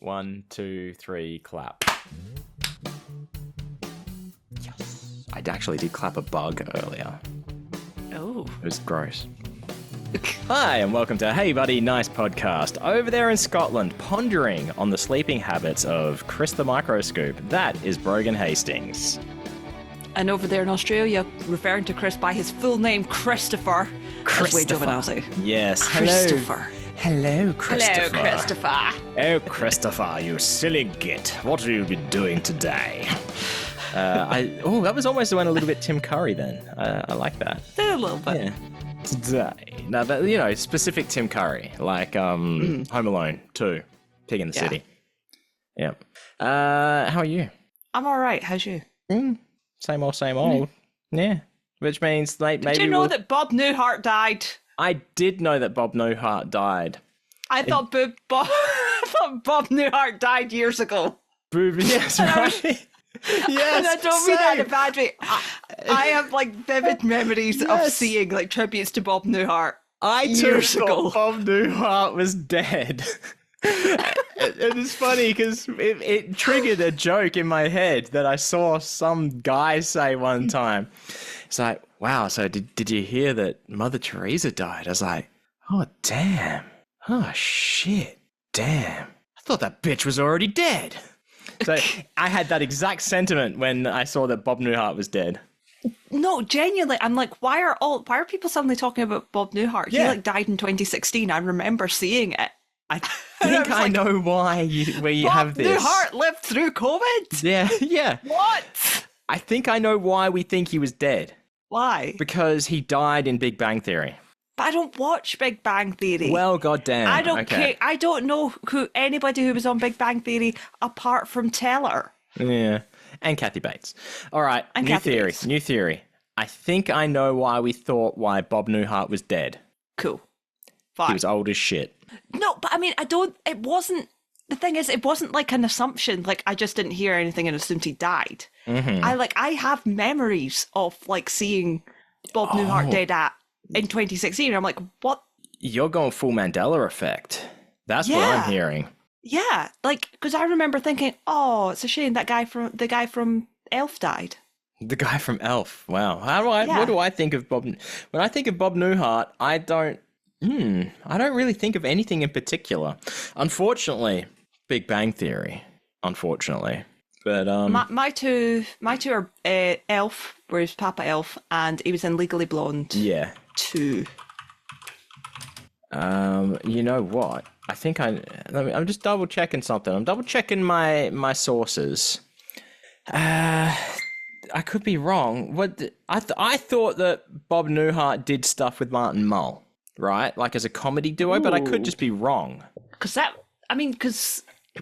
1, 2, 3, clap. Yes. I actually did clap a bug earlier. Oh. It was gross. Hi, and welcome to Hey Buddy Nice Podcast. Over there in Scotland, pondering on the sleeping habits of Chris the Microscoop. That is Brogan Hastings. And over there in Australia, referring to Chris by his full name, Christopher. Christopher. That's way Yes. Christopher. Hello, Christopher. Hello, Christopher. Oh, Christopher, you silly git. What have you been doing today? That was almost went a little bit Tim Curry then. I like that. A little bit. Yeah. Today. Now, that, specific Tim Curry, like Home Alone 2, Pig in the City. Yep. How are you? I'm all right. How's you? Same old. Yeah. Which means maybe. Did you know that Bob Newhart died? I did know that Bob Newhart died. I thought Bob Newhart died years ago. Yes, right. Yes, and I don't mean that in a bad way. I have like vivid memories of seeing like tributes to Bob Newhart. I too thought Bob Newhart was dead. It is funny because it triggered a joke in my head that I saw some guy say one time. It's like, wow, so did you hear that Mother Teresa died? I was like, oh, damn. Oh, shit. Damn. I thought that bitch was already dead. So I had that exact sentiment when I saw that Bob Newhart was dead. No, genuinely, I'm like, why are people suddenly talking about Bob Newhart? Yeah. He died in 2016. I remember seeing it. I think I know why you have this. Bob Newhart lived through COVID? Yeah. What? I think I know why we think he was dead. Why? Because he died in Big Bang Theory. But I don't watch Big Bang Theory. Well, goddamn. I don't care. I don't know anybody who was on Big Bang Theory apart from Teller. Yeah. And Kathy Bates. All right. And New Kathy theory. Bates. New theory. I think I know why we thought why Bob Newhart was dead. Cool. Fine. He was old as shit. No, but I mean, the thing is, it wasn't like an assumption. Like, I just didn't hear anything and assumed he died. Mm-hmm. I have memories of like seeing Bob Newhart dead in 2016. I'm like, what? You're going full Mandela effect. That's what I'm hearing. Yeah, like, because I remember thinking, oh, it's a shame the guy from Elf died. The guy from Elf. Wow. What do I think of Bob? When I think of Bob Newhart, I don't really think of anything in particular. Unfortunately, Big Bang Theory. Unfortunately. But my two are Elf, where he's Papa Elf, and he was in Legally Blonde. Yeah. 2. You know what? I think I'm just double checking something. I'm double checking my sources. I could be wrong. I thought that Bob Newhart did stuff with Martin Mull, right? Like as a comedy duo, but I could just be wrong. Because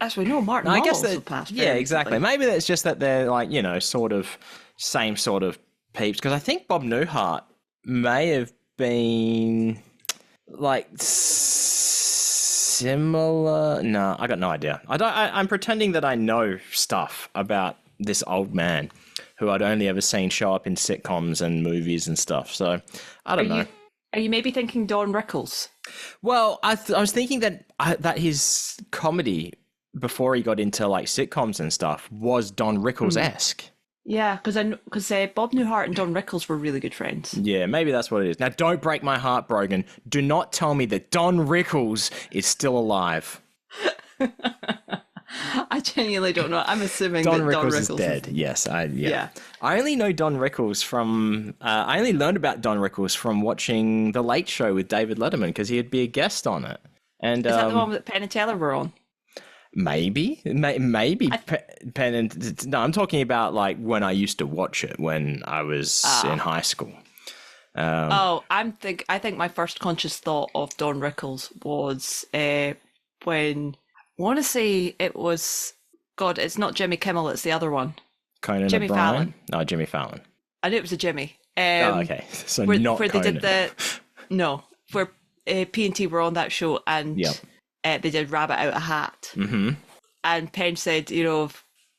as we know, Martin Mull also passed. Yeah, exactly. Maybe that's just that they're like, sort of same sort of peeps. Because I think Bob Newhart may have been like similar. No, I got no idea. I'm pretending that I know stuff about this old man who I'd only ever seen show up in sitcoms and movies and stuff. So I don't know. Are you maybe thinking Don Rickles? Well, I was thinking that his comedy before he got into like sitcoms and stuff was Don Rickles-esque. Yeah, because Bob Newhart and Don Rickles were really good friends. Yeah, maybe that's what it is. Now, don't break my heart, Brogan. Do not tell me that Don Rickles is still alive. I genuinely don't know. I'm assuming Don that Rickles is dead. Yes, Yeah. I only know Don Rickles from. I only learned about Don Rickles from watching The Late Show with David Letterman because he'd be a guest on it. And is that the one that Penn and Teller were on? Maybe. Penn and no, I'm talking about like when I used to watch it when I was in high school. I think my first conscious thought of Don Rickles was when I want to say it was it's not Jimmy Kimmel, it's the other one. Conan Jimmy O'Brien? Fallon. No, Jimmy Fallon. I knew it was a Jimmy. Okay, so where not Conan. They did where P&T were on that show and they did Rabbit Out a Hat. Mm-hmm. And Penn said,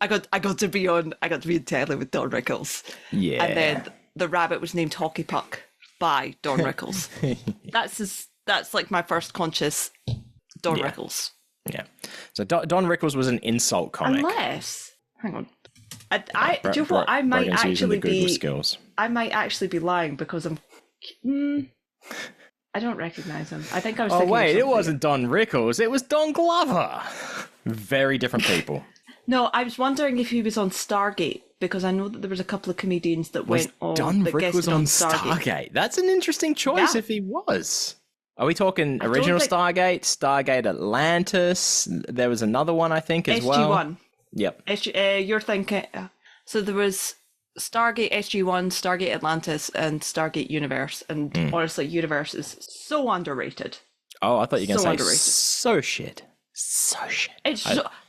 I got to be in telly with Don Rickles. Yeah. And then the rabbit was named Hockey Puck by Don Rickles. That's like my first conscious Don Rickles. Yeah. So Don Rickles was an insult comic. Unless, hang on, do you know what? I might Brogan's using the actually Google be. skills. I might actually be lying because I'm. I don't recognize him. I think I was. Oh thinking of wait, it something. wasn't Don Rickles. It was Don Glover. Very different people. No, I was wondering if he was on Stargate because I know that there was a couple of comedians that went on. Don that Rickles guested on Stargate. Stargate? That's an interesting choice. Yeah. If he was. Are we talking I don't original think- Stargate, Stargate Atlantis? There was another one, I think, as well. SG-1. Yep. You're thinking. So there was Stargate SG-1, Stargate Atlantis, and Stargate Universe. And honestly, Universe is so underrated. Oh, I thought you were So going to say underrated. so shit. So shit. It's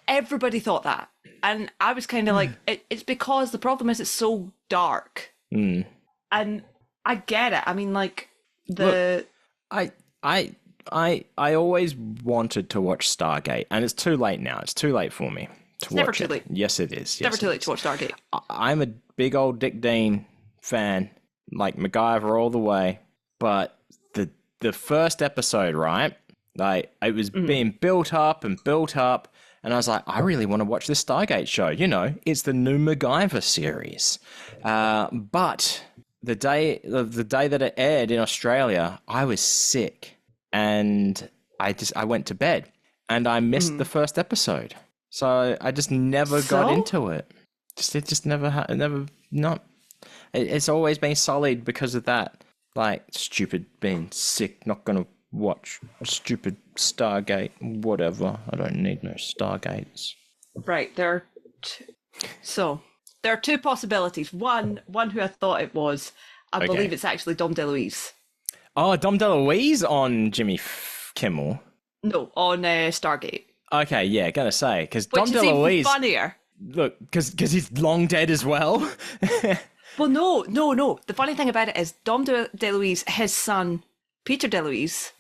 everybody thought that, and I was kind of like, it's because the problem is it's so dark, and I get it. I mean, like I always wanted to watch Stargate, and it's too late now. It's too late for me to watch never too it. late. Yes, it is. Yes, never too it late is. to watch Stargate. I'm a big old Dick Dean fan, like MacGyver all the way. But the first episode, right? Like it was being built up, and I was like, I really want to watch this Stargate show. You know, it's the new MacGyver series. But the day that it aired in Australia, I was sick, and I went to bed, and I missed the first episode. So I just never got into it. It just never It's always been sullied because of that. Like stupid being sick, not gonna watch stupid Stargate, whatever. I don't need no Stargates. Right, there are two possibilities. One who I thought it was, I believe it's actually Dom DeLuise. Oh, Dom DeLuise on Jimmy Kimmel. No, on Stargate. Okay, yeah, gonna say because Dom Which is DeLuise. even funnier. Look, because he's long dead as well. Well, no. The funny thing about it is Dom DeLuise, his son Peter DeLuise,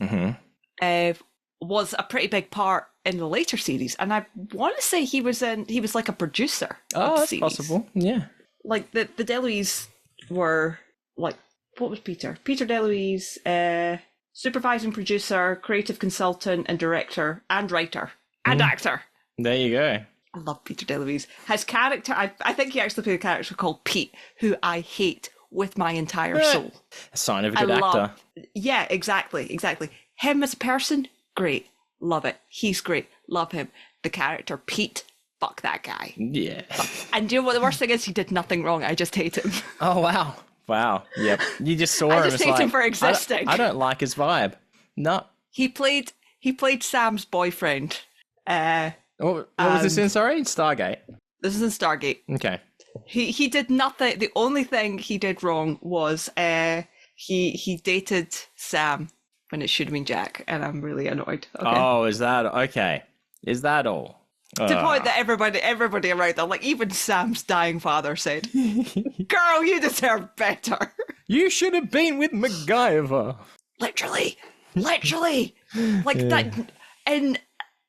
was a pretty big part in the later series, and I want to say he was like a producer. Oh, of the that's series. possible. Yeah. Like the DeLuise were like, what was Peter? Peter DeLuise, supervising producer, creative consultant, and director, and writer, and actor. There you go. I love Peter DeLuise. His character, I think he actually played a character called Pete, who I hate with my entire soul. A sign of a good actor. Yeah, exactly. Him as a person, great. Love it. He's great. Love him. The character, Pete, fuck that guy. Yeah. And do you know what the worst thing is? He did nothing wrong. I just hate him. Oh, wow. Wow. Yep. You just saw him. I just it's hate like, him for existing. I don't like his vibe. No. He played Sam's boyfriend. What was this in? Sorry? Stargate. This is in Stargate. Okay. He did nothing. The only thing he did wrong was he dated Sam when it should have been Jack, and I'm really annoyed. Okay. Oh, is that okay? Is that all? To the point that everybody around there, like even Sam's dying father said, "Girl, you deserve better." You should have been with MacGyver. Literally, like that. In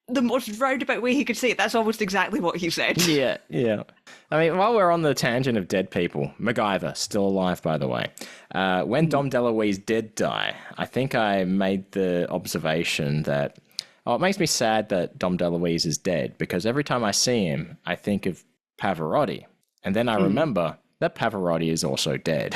the most roundabout way he could say it, that's almost exactly what he said. Yeah. I mean, while we're on the tangent of dead people, MacGyver, still alive, by the way. When Dom DeLuise did die, I think I made the observation that, it makes me sad that Dom DeLuise is dead, because every time I see him, I think of Pavarotti. And then I remember that Pavarotti is also dead.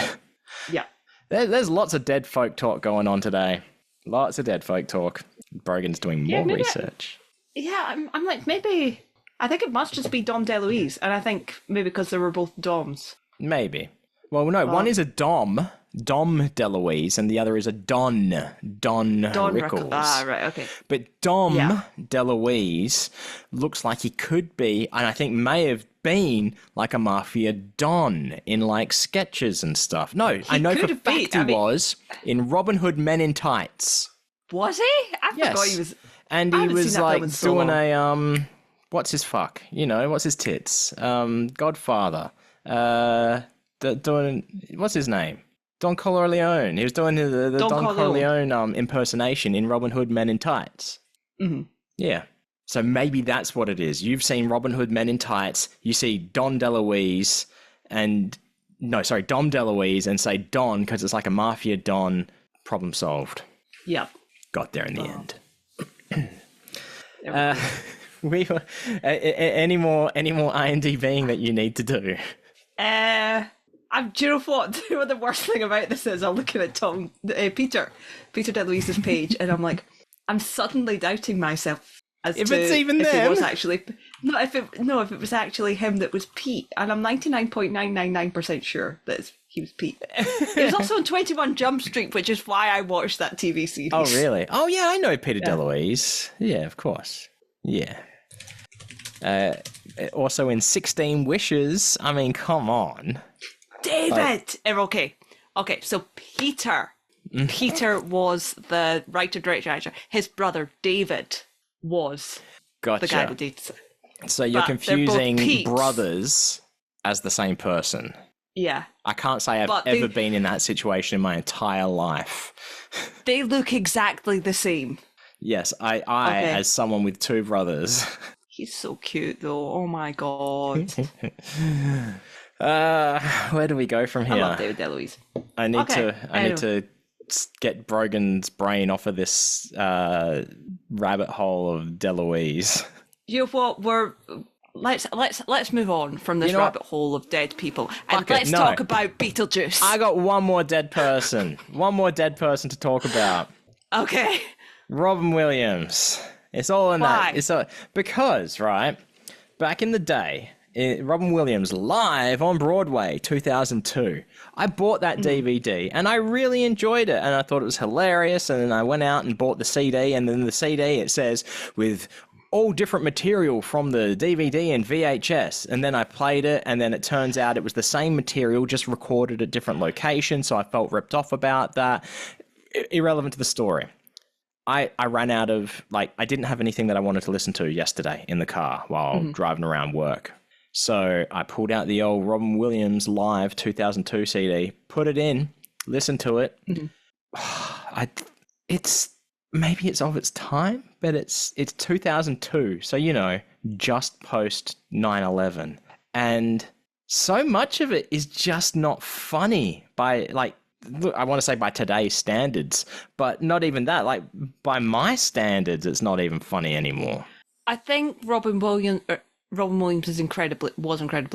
Yeah. There's lots of dead folk talk going on today. Lots of dead folk talk. Brogan's doing more research. I'm like, maybe, I think it must just be Dom DeLuise, and I think maybe because they were both Doms. Maybe. Well, no, one is a Dom DeLuise, and the other is a Don Rickles. Ah, right, okay. But Dom DeLuise looks like he could be, and I think may have been, like a mafia Don in like sketches and stuff. No, I know for a fact he was in Robin Hood Men in Tights. Was he? I forgot he was. And he was like doing a what's his fuck? You know, what's his tits? Godfather. Doing what's his name? Don Corleone. He was doing the Don Corleone impersonation in Robin Hood Men in Tights. Mm-hmm. Yeah. So maybe that's what it is. You've seen Robin Hood Men in Tights. You see Dom DeLuise and say Don because it's like a mafia Don. Problem solved. Yeah. Got there in the end. We were, any more IMDbing that you need to do? Do you know what? Do you know what the worst thing about this is? I'm looking at Peter DeLuise's page, and I'm like, I'm suddenly doubting myself as if to it's even if them. it was actually if it was actually him that was Pete, and I'm 99.999% sure that he was Pete. He was also on 21 Jump Street, which is why I watched that TV series. Oh really? Oh yeah, I know Peter DeLuise. Yeah, of course. Yeah. Also in 16 Wishes. I mean, come on. David! Okay, so Peter was the writer, director, actor. His brother, David, was the guy that did it. So you're confusing brothers as the same person. Yeah. I can't say I've ever been in that situation in my entire life. They look exactly the same. Yes, I as someone with two brothers. He's so cute, though. Oh my god. Where do we go from here? I love David DeLuise. I need to get Brogan's brain off of this rabbit hole of DeLuise. You know what? Let's move on from this rabbit hole of dead people, and let's talk about Beetlejuice. I got one more dead person. One more dead person to talk about. Okay. Robin Williams. It's all in that. It's because, right, back in the day, Robin Williams live on Broadway, 2002. I bought that DVD and I really enjoyed it and I thought it was hilarious. And then I went out and bought the CD, and then the CD, it says with all different material from the DVD and VHS. And then I played it, and then it turns out it was the same material, just recorded at different locations. So I felt ripped off about that. Irrelevant to the story. I ran out of, I didn't have anything that I wanted to listen to yesterday in the car while driving around work. So I pulled out the old Robin Williams Live 2002 CD, put it in, listened to it. Maybe it's of its time, but it's 2002. So, just post 9/11. And so much of it is just not funny by, I want to say by today's standards, but not even that. By my standards, it's not even funny anymore. I think Robin Williams was incredibly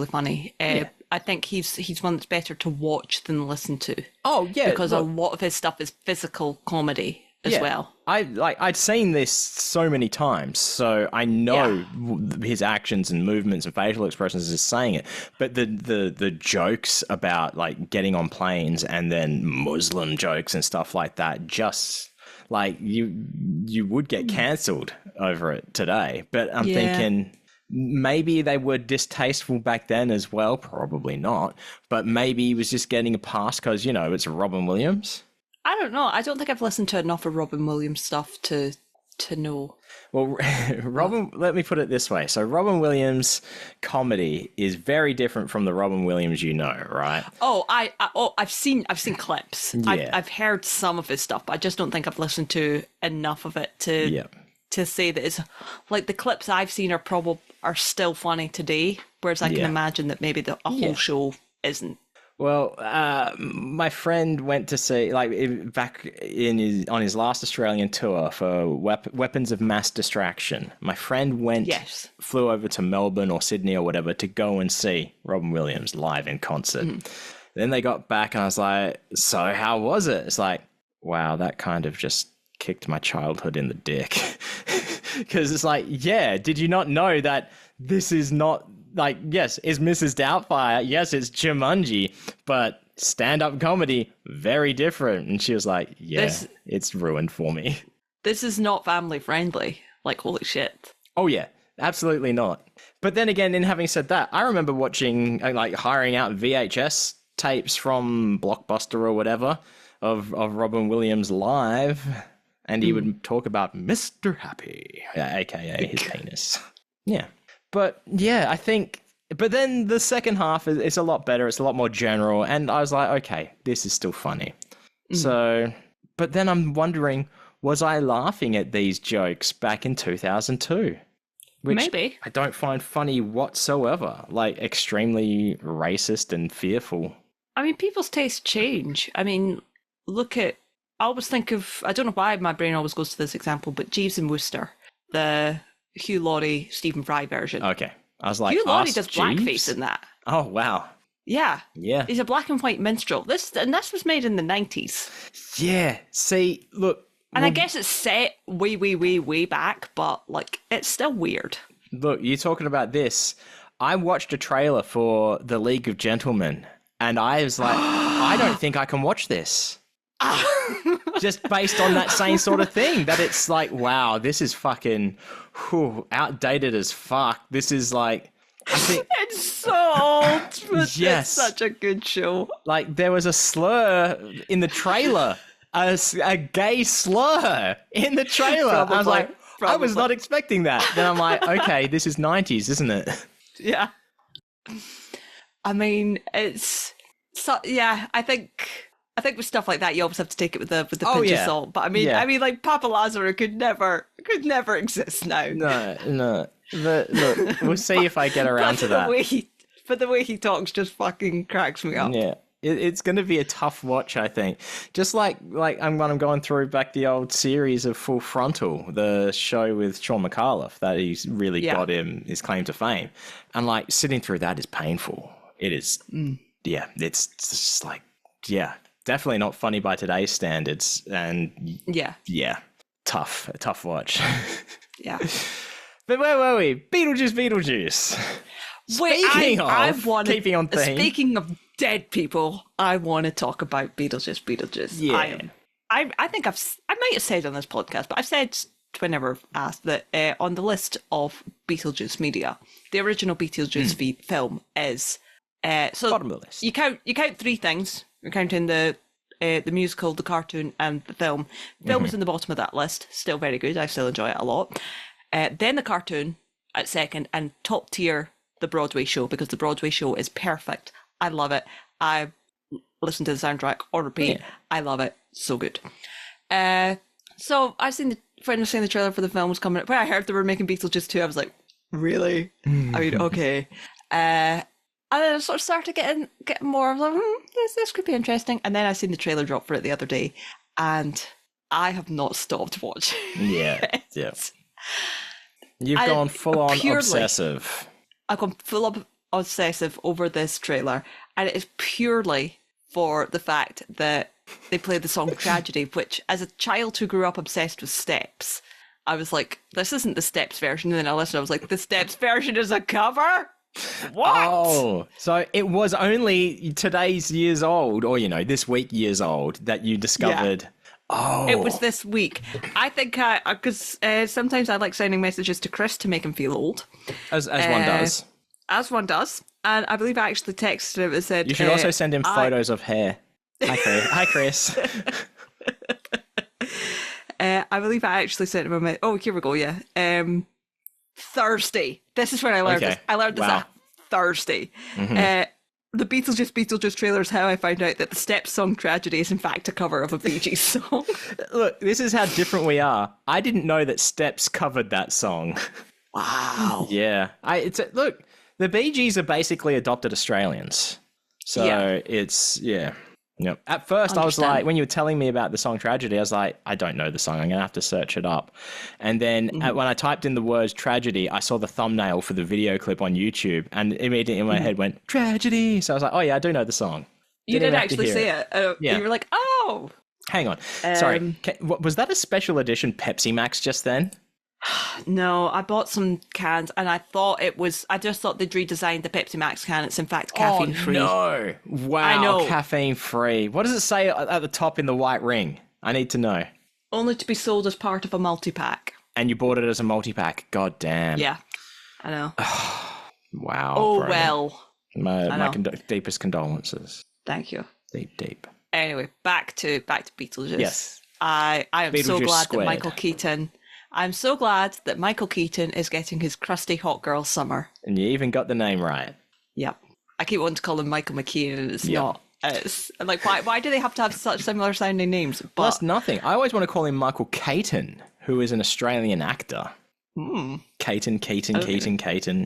funny. I think he's one that's better to watch than listen to. Oh yeah, because a lot of his stuff is physical comedy as well. I'd seen this so many times, so I know his actions and movements and facial expressions is saying it. But the jokes about getting on planes and then Muslim jokes and stuff like that, just you would get cancelled over it today. But I'm thinking maybe they were distasteful back then as well. Probably not. But maybe he was just getting a pass because it's Robin Williams. I don't know. I don't think I've listened to enough of Robin Williams stuff to know. Well, let me put it this way. So Robin Williams comedy is very different from the Robin Williams right? Oh, I've seen clips. Yeah. I've heard some of his stuff, but I just don't think I've listened to enough of it to say that it's the clips I've seen are still funny today, whereas I can imagine that maybe a whole show isn't. Well, my friend went to see, back on his last Australian tour for Weapons of Mass Distraction. My friend flew over to Melbourne or Sydney or whatever to go and see Robin Williams live in concert. Then they got back and I was like, so how was it? It's like, wow, that kind of just kicked my childhood in the dick. Because it's did you not know that this is not... yes, it's Mrs. Doubtfire. Yes, it's Jumanji, but stand-up comedy, very different. And she was like, it's ruined for me. This is not family-friendly. Holy shit. Oh, yeah, absolutely not. But then again, in having said that, I remember watching, hiring out VHS tapes from Blockbuster or whatever of Robin Williams live, and he would talk about Mr. Happy, a.k.a. his penis. Yeah. But I think, but then the second half is a lot better. It's a lot more general. And I was like, okay, this is still funny. So, but then I'm wondering, was I laughing at these jokes back in 2002? Which maybe. I don't find funny whatsoever. Extremely racist and fearful. I mean, people's tastes change. I mean, I always think of, I don't know why my brain always goes to this example, but Jeeves and Wooster, the Hugh Laurie, Stephen Fry version. Okay. I was like, Hugh Laurie does Jeeves? blackface in that. Oh, wow. Yeah. Yeah. He's a black and white minstrel. This was made in the 90s. Yeah. See, look. And I guess it's set way back, but like it's still weird. Look, you're talking about this. I watched a trailer for The League of Gentlemen, and I was like, I don't think I can watch this. Just based on that same sort of thing, that it's like, wow, this is fucking outdated as fuck. This is like, I think it's so old, but yes, it's such a good show. Like there was a slur in the trailer, a gay slur in the trailer. I was like, I was not expecting that. Then I'm like, okay, this is 90s, isn't it? Yeah. I mean, it's so yeah. I think with stuff like that, you always have to take it with the pinch of salt. But I mean, like Papa Lazaro could never exist now. No. But look, we'll see if I get around to that. But the way he talks just fucking cracks me up. Yeah. It's going to be a tough watch, I think. Just like I'm going through back the old series of Full Frontal, the show with Sean McAuliffe that he's really got his claim to fame. And like sitting through that is painful. It is, it's just like, definitely not funny by today's standards. And a tough watch. Yeah. But where were we? Beetlejuice. Speaking of dead people, I want to talk about Beetlejuice. Yeah. I think I might have said on this podcast, but I've said whenever asked that on the list of Beetlejuice media, the original Beetlejuice film is so bottom of the list. You count three things. You're counting the musical, the cartoon, and the film. Film is in the bottom of that list. Still very good. I still enjoy it a lot. Then the cartoon at second, and top tier the Broadway show, because the Broadway show is perfect. I love it. I listen to the soundtrack on repeat. Yeah. I love it. So good. So I've seen the trailer for the film was coming. When I heard they were making Beetlejuice 2, I was like, really? I mean, okay. And then I sort of started getting more. I was like, this could be interesting. And then I seen the trailer drop for it the other day, and I have not stopped watching. Yeah. You've gone full on obsessive. I've gone full on obsessive over this trailer, and it is purely for the fact that they play the song Tragedy, which as a child who grew up obsessed with Steps, I was like, this isn't the Steps version. And then I listened, I was like, the Steps version is a cover? What? Oh, so it was only today's years old, or this week years old, that you discovered. Yeah. Oh, it was this week. I think because sometimes I like sending messages to Chris to make him feel old, as one does. As one does, and I believe I actually texted him and said, "You should also send him photos of hair." Hi, Chris. I believe I actually sent him a oh, here we go. Yeah, Thursday. This is when I learned this. I learned this at Thursday. The Beetlejuice trailer is how I found out that the Steps song Tragedy is in fact a cover of a Bee Gees song. Look, this is how different we are. I didn't know that Steps covered that song. Wow. Yeah. Look, the Bee Gees are basically adopted Australians. So it's, Yep. At first, I was like, when you were telling me about the song Tragedy, I was like, I don't know the song. I'm going to have to search it up. And then when I typed in the words Tragedy, I saw the thumbnail for the video clip on YouTube, and immediately in my head went, Tragedy. So I was like, oh, yeah, I do know the song. You did actually see it. You were like, oh. Hang on. Sorry. Was that a special edition Pepsi Max just then? No, I bought some cans and I just thought they'd redesigned the Pepsi Max can. It's in fact caffeine free. No. Wow. I know. Caffeine free. What does it say at the top in the white ring? I need to know. Only to be sold as part of a multi-pack. And you bought it as a multi-pack. God damn. Yeah. I know. Wow. Oh, bro. Well. My deepest condolences. Thank you. Deep. Anyway, back to Beetlejuice. Yes. I am Beetlejuice so glad squared. that Michael Keaton... I'm so glad that Michael Keaton is getting his crusty hot girl summer. And you even got the name right. Yep. I keep wanting to call him Michael McKean, and it's not. It's like, why do they have to have such similar sounding names? But that's nothing. I always want to call him Michael Caton, who is an Australian actor. Caton.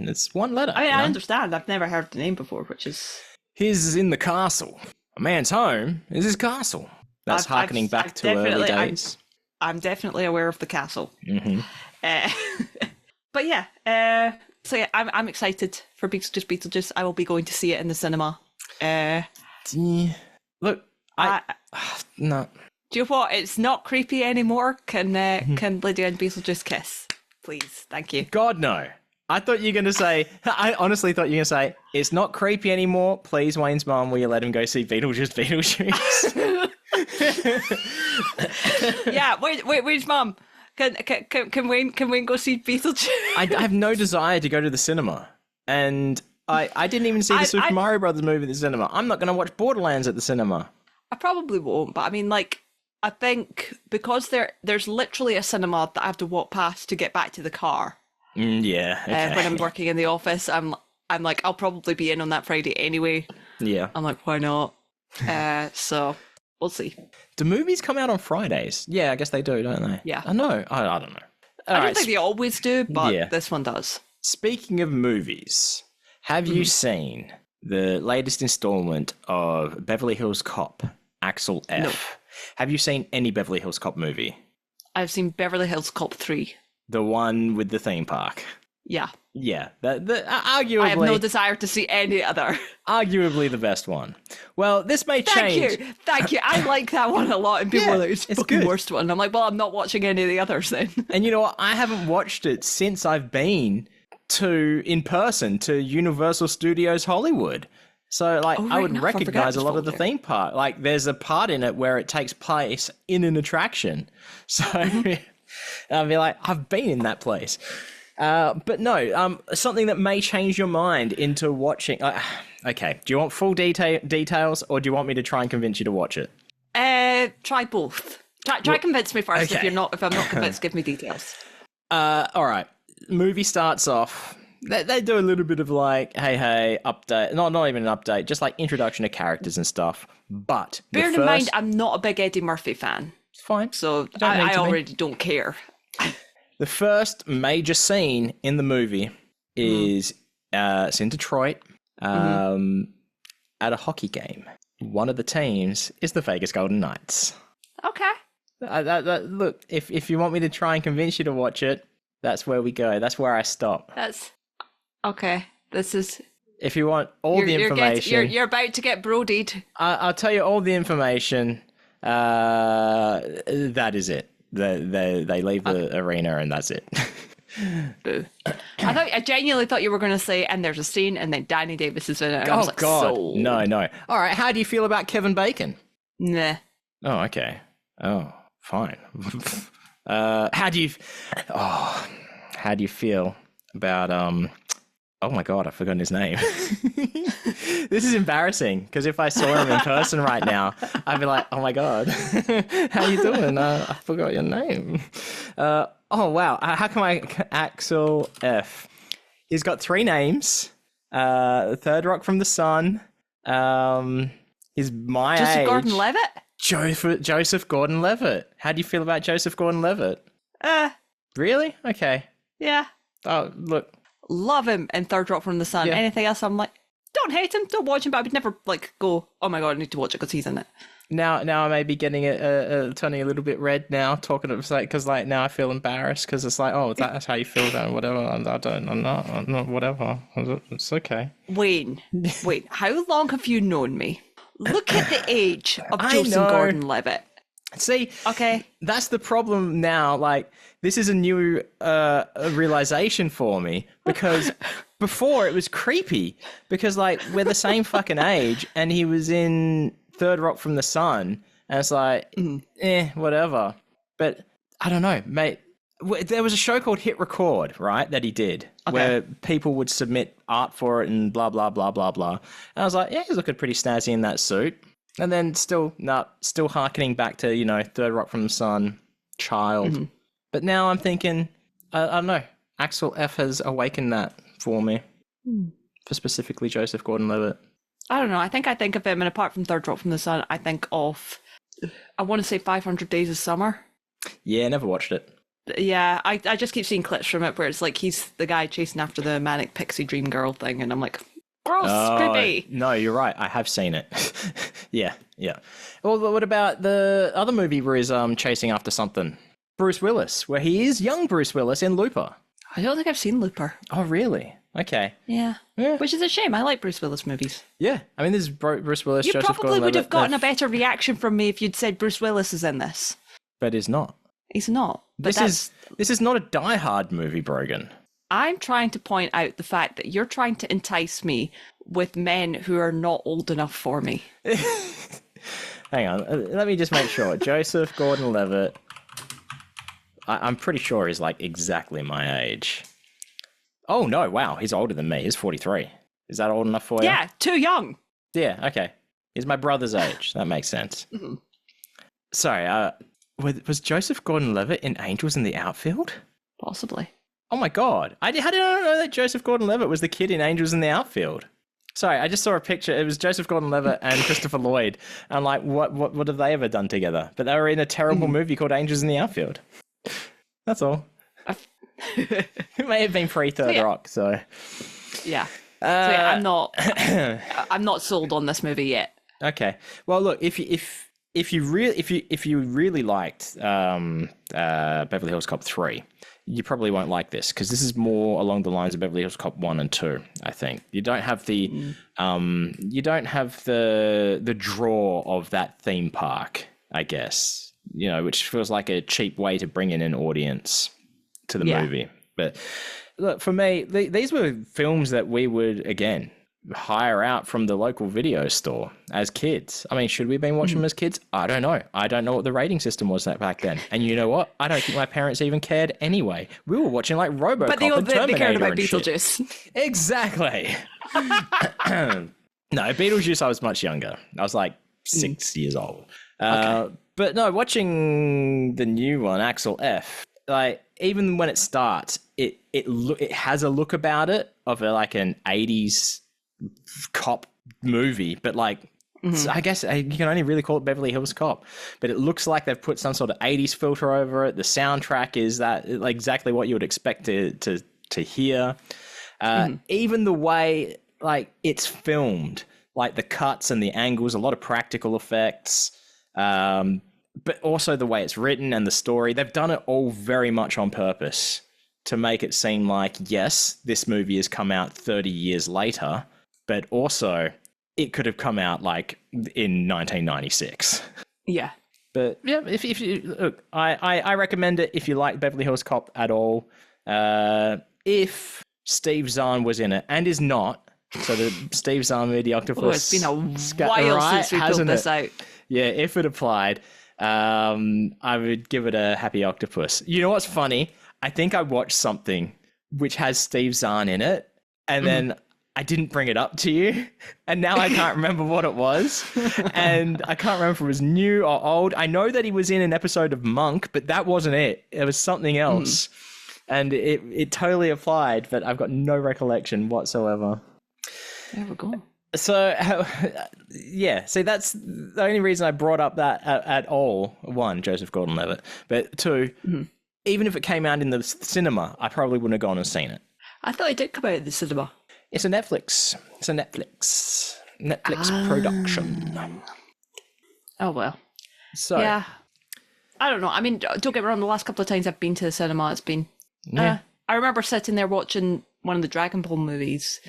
It's one letter. I mean, I understand. I've never heard the name before, which is... His is in the castle. A man's home is his castle. That's harkening back to early days. I'm definitely aware of the castle. But yeah, so yeah, I'm excited for Beetlejuice. I will be going to see it in the cinema. Look, no. Do you know what? It's not creepy anymore. Can Lydia and Beetlejuice kiss, please? Thank you. God no. I thought you were going to say. I honestly thought you were going to say it's not creepy anymore. Please, Wayne's mum, will you let him go see Beetlejuice? Yeah. Wait. Wayne's mum. Can Wayne go see Beetlejuice? I have no desire to go to the cinema, and I didn't even see the Super Mario Brothers movie at the cinema. I'm not going to watch Borderlands at the cinema. I probably won't, but I mean, like, I think because there's literally a cinema that I have to walk past to get back to the car. Yeah. Okay. When I'm working in the office, I'm like, I'll probably be in on that Friday anyway. Yeah. I'm like, why not? So we'll see. Do movies come out on Fridays? Yeah, I guess they do, don't they? Yeah. I know. I don't know. I don't think they always do, but this one does. Speaking of movies, have you seen the latest installment of Beverly Hills Cop, Axel F? No. Have you seen any Beverly Hills Cop movie? I've seen Beverly Hills Cop 3. The one with the theme park. Yeah. Yeah, arguably. I have no desire to see any other. Arguably the best one. Well, this may change. Thank you. I like that one a lot, and people are like, it's the fucking worst one. I'm like, well, I'm not watching any of the others then. And you know what? I haven't watched it since I've been in person to Universal Studios Hollywood. So, like, I would recognize a lot of the theme park. Like, there's a part in it where it takes place in an attraction. So, I'll be like, I've been in that place. But no, something that may change your mind into watching. Okay, do you want full details, or do you want me to try and convince you to watch it? Try both. Try convince me first. Okay. If I'm not convinced, give me details. All right. Movie starts off. They do a little bit of like, hey, update. Not even an update, just like introduction to characters and stuff. But bearing in mind, I'm not a big Eddie Murphy fan. It's fine. So I already don't care. The first major scene in the movie is it's in Detroit at a hockey game. One of the teams is the Vegas Golden Knights. Okay. Look, if you want me to try and convince you to watch it, that's where we go. That's where I stop. That's okay. This is. If you want all the information, you're about to get brodied. I'll tell you all the information. That is it. They leave the arena and that's it. Boo. I genuinely thought you were going to say, and there's a scene, and then Danny Davis is in it. And I was like, God, so... no. All right, how do you feel about Kevin Bacon? Nah. Oh, okay. Oh, fine. How do you feel about Oh my God, I've forgotten his name. This is embarrassing because if I saw him in person right now, I'd be like, oh my God, how you doing? I forgot your name. Oh wow, how come Axel F? He's got 3 names. Third Rock from the Sun. He's my Joseph age. Gordon-Levitt? Joseph Gordon-Levitt. How do you feel about Joseph Gordon-Levitt? Really? Okay. Yeah. Oh, look. Love him in Third Rock from the Sun. Yeah. Anything else, I'm like, don't hate him, don't watch him, but I would never like go, oh my God, I need to watch it because he's in it. Now I may be getting turning a little bit red now, talking of like, because like now I feel embarrassed because it's like, oh, that's how you feel about whatever. I'm not, whatever. It's okay. Wait, how long have you known me? Look at the age of Joseph Gordon-Levitt. See, okay, that's the problem now. Like, this is a new realization for me because before it was creepy because like we're the same fucking age and he was in Third Rock from the Sun and it's like, whatever. But I don't know, mate. There was a show called Hit Record, right, that he did where people would submit art for it and blah, blah, blah, blah, blah. And I was like, yeah, he's looking pretty snazzy in that suit. And then still hearkening back to, you know, Third Rock from the Sun, Child. Mm-hmm. But now I'm thinking, I don't know, Axel F has awakened that for me. For specifically Joseph Gordon-Levitt. I don't know. I think of him, and apart from Third Rock from the Sun, I think of, I want to say 500 Days of Summer. Yeah, never watched it. Yeah, I just keep seeing clips from it where it's like he's the guy chasing after the manic pixie dream girl thing, and I'm like, gross, creepy. No, you're right. I have seen it. Yeah. Well, what about the other movie where he's chasing after something? Bruce Willis, where he is young Bruce Willis in Looper. I don't think I've seen Looper. Oh, really? Okay. Yeah. Which is a shame. I like Bruce Willis movies. Yeah. I mean, this is Bruce Willis, You Joseph probably Gordon-Levitt. would have gotten a better reaction from me if you'd said Bruce Willis is in this. But he's not. He's not. But This is not a Die Hard movie, Brogan. I'm trying to point out the fact that you're trying to entice me with men who are not old enough for me. Hang on. Let me just make sure. Joseph Gordon-Levitt. I'm pretty sure he's like exactly my age. Oh, no. Wow. He's older than me. He's 43. Is that old enough for you? Yeah, too young. Yeah. Okay. He's my brother's age. That makes sense. Mm-hmm. Sorry. Was Joseph Gordon-Levitt in Angels in the Outfield? Possibly. Oh my God. How did I not know that Joseph Gordon-Levitt was the kid in Angels in the Outfield? Sorry, I just saw a picture. It was Joseph Gordon-Levitt and Christopher Lloyd. And I'm like, what have they ever done together? But they were in a terrible movie called Angels in the Outfield. That's all. It may have been pre-Third Rock, so... Yeah. I'm not sold on this movie yet. Okay. Well, look, if you really liked Beverly Hills Cop 3, you probably won't like this because this is more along the lines of Beverly Hills Cop 1 and 2, I think. You don't have the the draw of that theme park, I guess. You know, which feels like a cheap way to bring in an audience to the movie. But look, for me, these were films that we would, again, hire out from the local video store as kids. I mean, should we have been watching them as kids? I don't know. I don't know what the rating system was back then. And you know what? I don't think my parents even cared anyway. We were watching like RoboCop and Terminator. They cared about and Beetlejuice. Shit. Exactly. No, Beetlejuice, I was much younger. I was like 6 years old. Okay. But no, watching the new one, Axel F, like even when it starts, it has a look about it of like an 80s cop movie, but like I guess you can only really call it Beverly Hills Cop, but it looks like they've put some sort of 80s filter over it. The soundtrack is that like exactly what you would expect to hear. Even the way like it's filmed, like the cuts and the angles, a lot of practical effects, but also the way it's written and the story. They've done it all very much on purpose to make it seem like, yes, this movie has come out 30 years later, but also it could have come out like in 1996. Yeah. But yeah, if you look, I recommend it if you like Beverly Hills Cop at all. If Steve Zahn was in it and is not, so the Steve Zahn movie, the Octopus. Oh, it's been a while since we pulled this out. Yeah, if it applied, I would give it a happy octopus. You know what's funny? I think I watched something which has Steve Zahn in it, and then I didn't bring it up to you, and now I can't remember what it was, and I can't remember if it was new or old. I know that he was in an episode of Monk, but that wasn't it. It was something else, and it totally applied, but I've got no recollection whatsoever. There we go. So, yeah, see, that's the only reason I brought up that at all. One, Joseph Gordon-Levitt, but two, even if it came out in the cinema, I probably wouldn't have gone and seen it. I thought it did come out in the cinema. It's a Netflix production. Oh, well. So, yeah. I don't know. I mean, don't get me wrong, the last couple of times I've been to the cinema, it's been... I remember sitting there watching one of the Dragon Ball movies.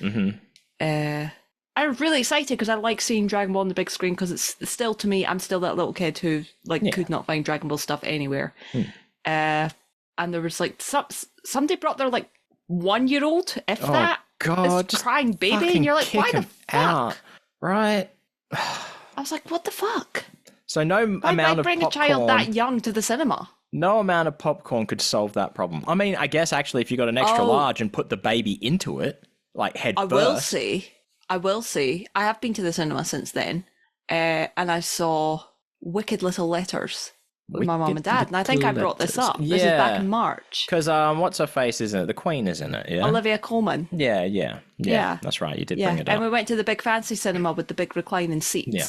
I'm really excited because I like seeing Dragon Ball on the big screen because it's still, to me, I'm still that little kid who could not find Dragon Ball stuff anywhere. And there was like somebody brought their like 1-year-old, if that, God, is crying baby, and you're like, why the fuck? Out. Right. I was like, what the fuck? So no amount of bring popcorn, a child that young to the cinema. No amount of popcorn could solve that problem. I mean, I guess actually if you got an extra large and put the baby into it, like head first. I will say, I have been to the cinema since then, and I saw Wicked Little Letters with my mum and dad, and I think I brought this up. Yeah. This is back in March. Because what's her face, isn't it? The Queen is in it, yeah? Olivia Colman. Yeah. That's right, you did bring it up. And we went to the big fancy cinema with the big reclining seats. Yeah.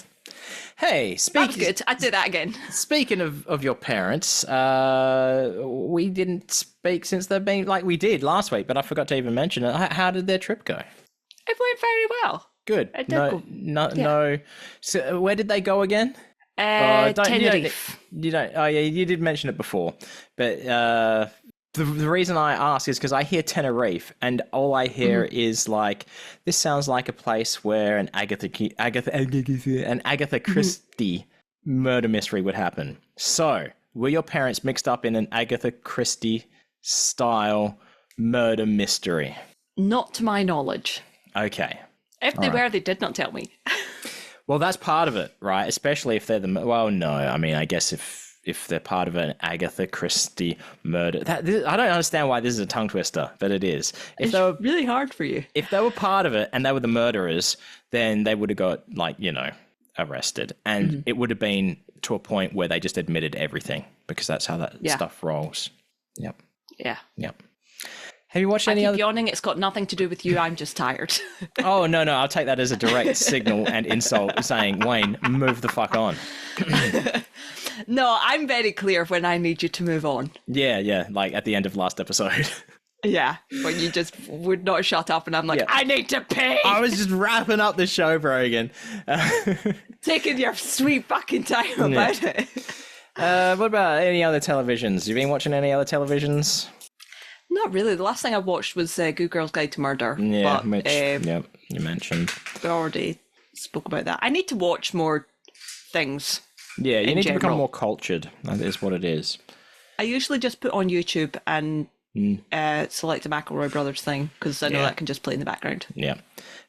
Hey, that was good. I'd do that again. Speaking of your parents, we didn't speak since they've been, like we did last week, but I forgot to even mention it. How did their trip go? It went very well. Good. It did go. No. So where did they go again? Tenerife. You don't. Oh yeah, you did mention it before, but the reason I ask is because I hear Tenerife, and all I hear is like, this sounds like a place where an Agatha Christie murder mystery would happen. So, were your parents mixed up in an Agatha Christie style murder mystery? Not to my knowledge. Okay. If they were, they did not tell me. Well, that's part of it, right? Especially if they're well, no. I mean, I guess if they're part of an Agatha Christie murder, I don't understand why this is a tongue twister, but it is. It's really hard for you. If they were part of it and they were the murderers, then they would have got arrested, and it would have been to a point where they just admitted everything, because that's how that stuff rolls. Yep. Yeah. Yep. Have you watched any other? Yawning. It's got nothing to do with you. I'm just tired. Oh, no. I'll take that as a direct signal and insult saying, Wayne, move the fuck on. No, I'm very clear when I need you to move on. Yeah. Like at the end of last episode. Yeah, when you just would not shut up and I'm like, I need to pee. I was just wrapping up the show, Brogan. Taking your sweet fucking time about it. What about any other televisions? You been watching any other televisions? Not really. The last thing I watched was Good Girl's Guide to Murder. Yeah, which you mentioned. We already spoke about that. I need to watch more things. Yeah, you need to become more cultured. That is what it is. I usually just put on YouTube and select the McElroy Brothers thing, because I know that can just play in the background. Yeah.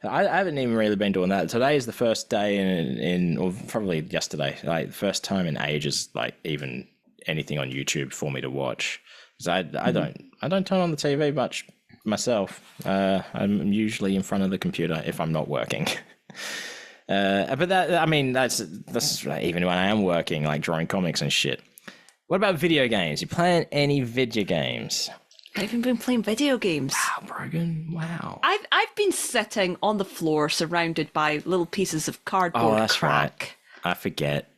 I haven't even really been doing that. Today is the first day or probably yesterday, like the first time in ages, like even anything on YouTube for me to watch. Because I don't turn on the TV much myself. I'm usually in front of the computer if I'm not working. But that's even when I am working, like drawing comics and shit. What about video games? You playing any video games? I've even been playing video games. Wow, Brogan. Wow. I've been sitting on the floor surrounded by little pieces of cardboard. Oh, that's crack. Right. I forget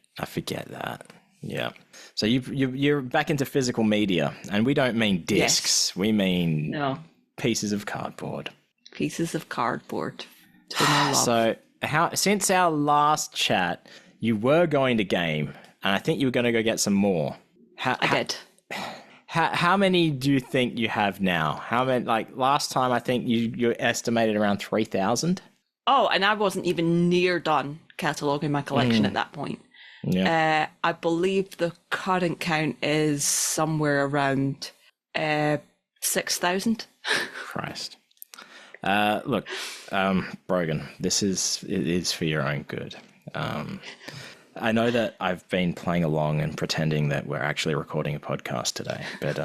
that. Yeah. So you're back into physical media, and we don't mean discs. Yes. We mean pieces of cardboard. Pieces of cardboard. To my love. So since our last chat, you were going to game, and I think you were going to go get some more. I did. How many do you think you have now? How many? Like last time, I think you estimated around 3,000. Oh, and I wasn't even near done cataloging my collection at that point. Yeah. I believe the current count is somewhere around 6,000. Christ. Look, Brogan, it is for your own good. I know that I've been playing along and pretending that we're actually recording a podcast today, but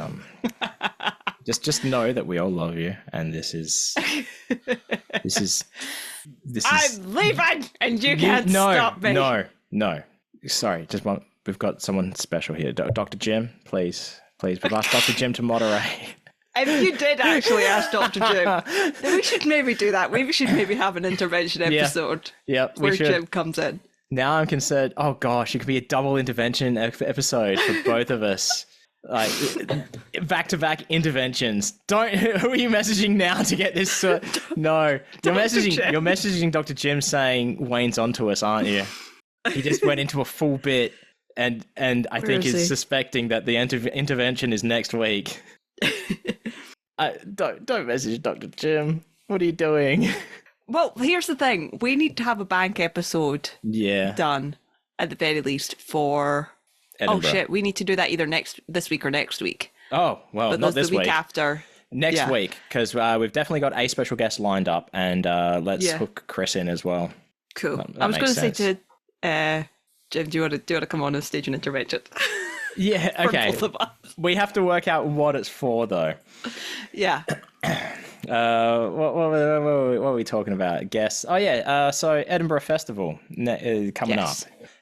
just know that we all love you, and this is. I'm leaving, and you can't stop me. No. Sorry, we've got someone special here. Dr. Jim, please. We've asked Dr. Jim to moderate. If you did actually ask Dr. Jim, then we should maybe do that. We should maybe have an intervention episode where Jim comes in. Now I'm concerned. Oh gosh, it could be a double intervention episode for both of us. Like back-to-back interventions. Who are you messaging now to get this? No, you're messaging Dr. Jim saying Wayne's onto us, aren't you? He just went into a full bit, and I think is suspecting that the intervention is next week. Don't message Dr. Jim. What are you doing? Well, here's the thing. We need to have a bank episode done at the very least for Edinburgh. Oh shit, we need to do that either this week or next week. Oh, well, not this week. The week after. Next week, because we've definitely got a special guest lined up, and let's hook Chris in as well. Cool. I was going to say to Jim, do you want to come on and stage an intervention? Yeah, okay. For both of us. We have to work out what it's for, though. Yeah. What were we talking about? Guess. Oh yeah. So Edinburgh Festival coming up.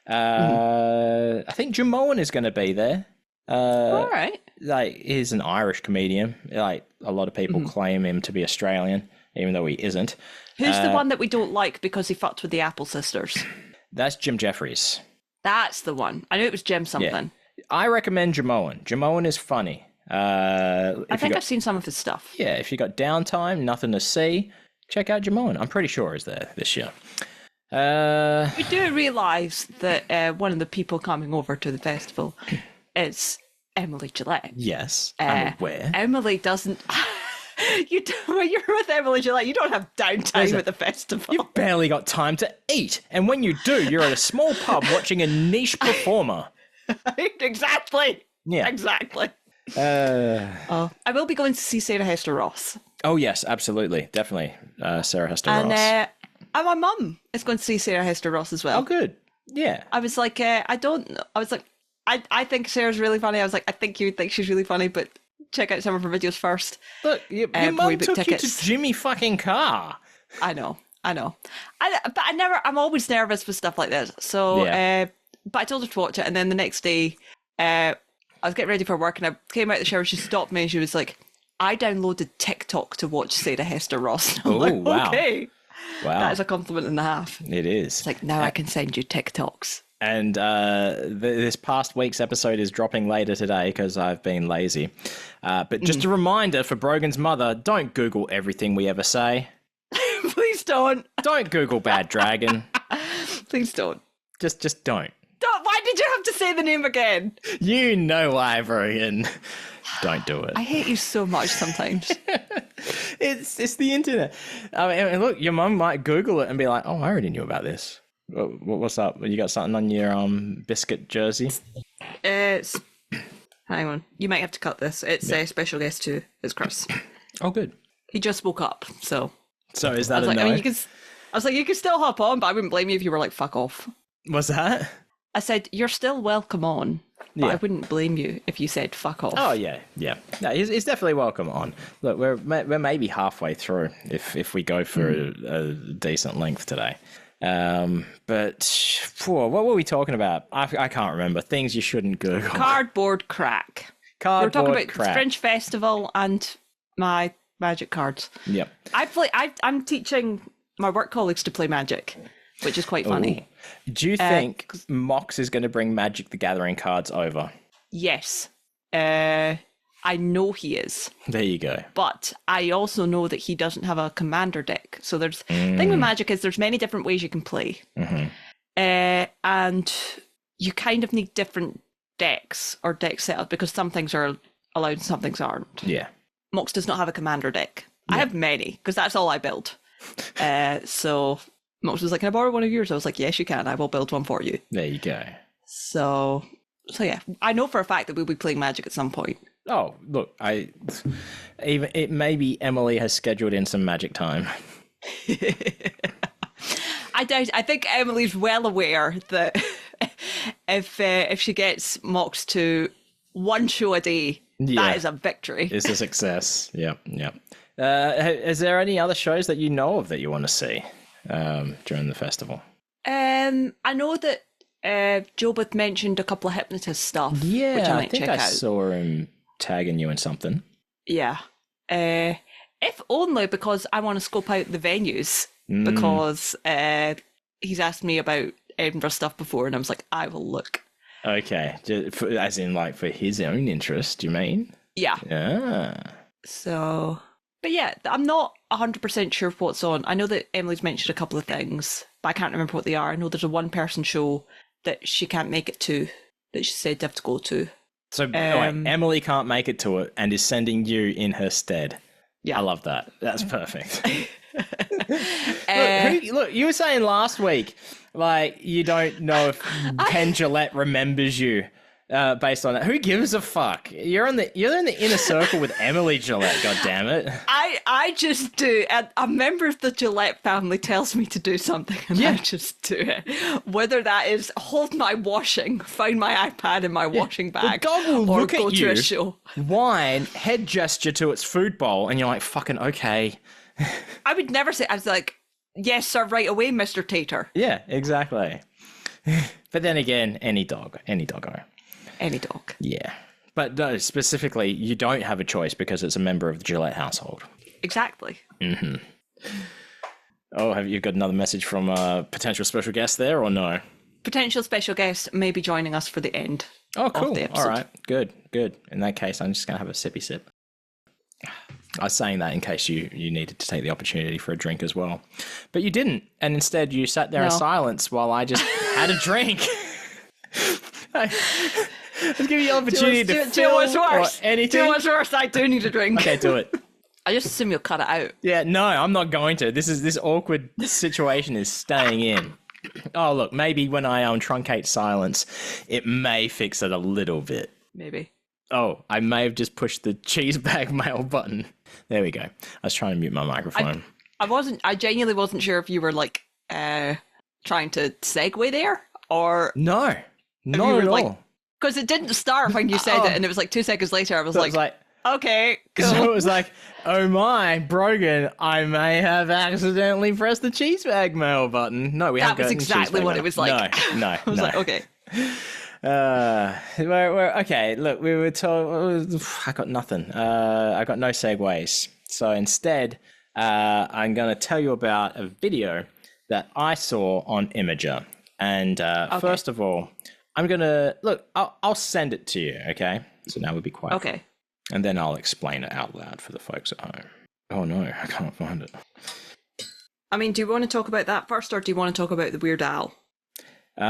I think Jamoan is going to be there. All right. Like he's an Irish comedian. Like a lot of people claim him to be Australian, even though he isn't. Who's the one that we don't like because he fucked with the Apple sisters? That's Jim Jeffries. That's the one. I knew it was Jim something. Yeah. I recommend Jamoan. Jamoan is funny. I think I've seen some of his stuff. Yeah, if you got downtime, nothing to see, check out Jamoan. I'm pretty sure he's there this year. We do realise that one of the people coming over to the festival is Emily Gillette. Yes, I'm aware. Emily doesn't. When you're with Emily Gillette, you don't have downtime at the festival. You've barely got time to eat. And when you do, you're at a small pub watching a niche performer. Exactly. Yeah. Exactly. I will be going to see Sarah Hester Ross. Oh, yes, absolutely. Definitely. Sarah Hester Ross. And my mum is going to see Sarah Hester Ross as well. Oh, good. Yeah. I was like, I think Sarah's really funny. I was like, I think you would think she's really funny, but check out some of her videos first. Look, your mum took you to Jimmy fucking Carr. I know. I'm always nervous with stuff like this. So, but I told her to watch it, and then the next day, I was getting ready for work, and I came out of the shower. She stopped me, and she was like, "I downloaded TikTok to watch Sarah Hester Ross." I'm like, wow. Okay, wow, that is a compliment and a half. It is. It's like, now I can send you TikToks. And this past week's episode is dropping later today because I've been lazy. But just a reminder for Brogan's mother: don't Google everything we ever say. Please don't. Don't Google Bad Dragon. Please don't. Just don't. Why did you have to say the name again? You know why, Brogan. Don't do it. I hate you so much sometimes. It's the internet. I mean, look, your mum might Google it and be like, "Oh, I already knew about this. What's up? You got something on your biscuit jersey?" It's. Hang on. You might have to cut this. It's a special guest too. It's Chris. Oh, good. He just woke up, so. So is that I was a like, no? I mean, I was like, you can still hop on, but I wouldn't blame you if you were like, fuck off. What's that? I said, you're still welcome on, but I wouldn't blame you if you said fuck off. Oh, yeah. No, he's definitely welcome on. Look, we're maybe halfway through if we go for a decent length today. But what were we talking about? I can't remember. Things you shouldn't Google. Cardboard crack. We're talking about the Fringe Festival and my magic cards. Yep. I'm teaching my work colleagues to play Magic, which is quite funny. Do you think Mox is going to bring Magic the Gathering cards over? Yes. I know he is. There you go. But I also know that he doesn't have a commander deck. So the thing with Magic is there's many different ways you can play. Mm-hmm. And you kind of need different decks or deck setup because some things are allowed and some things aren't. Yeah. Mox does not have a commander deck. Yeah. I have many because that's all I build. So Mox was like, "Can I borrow one of yours?" I was like, "Yes, you can. I will build one for you." There you go. So yeah, I know for a fact that we'll be playing Magic at some point. Oh, look, maybe Emily has scheduled in some Magic time. I think Emily's well aware that if she gets Mox to one show a day, that is a victory. It's a success. Yeah. Is there any other shows that you know of that you want to see during the festival? I know that Jobeth mentioned a couple of hypnotist stuff. Yeah, which I think I saw him tagging you in something. Yeah. If only because I want to scope out the venues because he's asked me about Edinburgh stuff before and I was like, I will look. Okay. As in like for his own interest, you mean? Yeah. Yeah. So, but yeah, I'm not 100% sure what's on. I know that Emily's mentioned a couple of things, but I can't remember what they are. I know there's a one-person show that she can't make it to, that she said they have to go to. So wait, Emily can't make it to it and is sending you in her stead. Yeah. I love that. That's perfect. Look, you were saying last week, like, you don't know if Ken Gillette remembers you based on that. Who gives a fuck? You're in the inner circle with Emily Gillette, goddammit. I just do. A member of the Gillette family tells me to do something and I just do it. Whether that is hold my washing, find my iPad in my washing bag, the dog will or look go at to you, a show. Whine, head gesture to its food bowl, and you're like, fucking okay. I would never say, I was like, yes, sir, right away, Mr. Tater. Yeah, exactly. But then again, any doggo. Any dog. Yeah. But no, specifically, you don't have a choice because it's a member of the Gillette household. Exactly. Mm-hmm. Oh, have you got another message from a potential special guest there or no? Potential special guest may be joining us for the end. Oh, cool. Of the episode. All right. Good. In that case, I'm just going to have a sippy sip. I was saying that in case you needed to take the opportunity for a drink as well. But you didn't. And instead, you sat there in silence while I just had a drink. Let's give you the opportunity to film or anything. Do what's worse. I do need a drink. Okay, do it. I just assume you'll cut it out. Yeah, no, I'm not going to. This awkward situation is staying in. Oh, look, maybe when I truncate silence, it may fix it a little bit. Maybe. Oh, I may have just pushed the cheese bag mail button. There we go. I was trying to mute my microphone. I genuinely wasn't sure if you were like trying to segue there or No, not at all. Because it didn't start when you said it, and it was like 2 seconds later. I was like, okay, cool. So it was like, oh my, Brogan, I may have accidentally pressed the cheese bag mail button. No, we haven't. That was exactly what it was like. No. I was like, okay. Okay, look, we were told. I got nothing. I got no segues. So instead, I'm going to tell you about a video that I saw on Imager. And first of all, I'm going to look. I'll send it to you. Okay. So now we'll be quiet. Okay. And then I'll explain it out loud for the folks at home. Oh no, I can't find it. I mean, do you want to talk about that first, or do you want to talk about the Weird Al?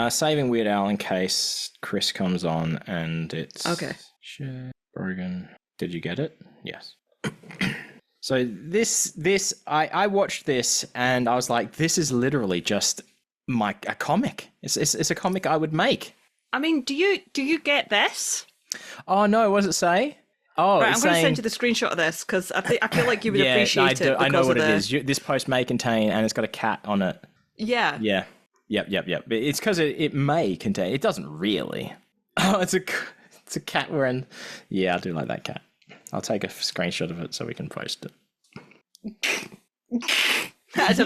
Saving Weird Al in case Chris comes on, and it's okay. Brogan. Did you get it? Yes. So this I watched this and I was like, this is literally just a comic. It's a comic I would make. I mean, do you get this? Oh no, what does it say? Oh, right, I'm going to send you the screenshot of this because I feel like you would appreciate it. I know what it is. This post may contain, and it's got a cat on it. Yeah. Yeah. Yep. But it's because it may contain. It doesn't really. Oh, it's a cat wearing. Yeah, I do like that cat. I'll take a screenshot of it so we can post it. That's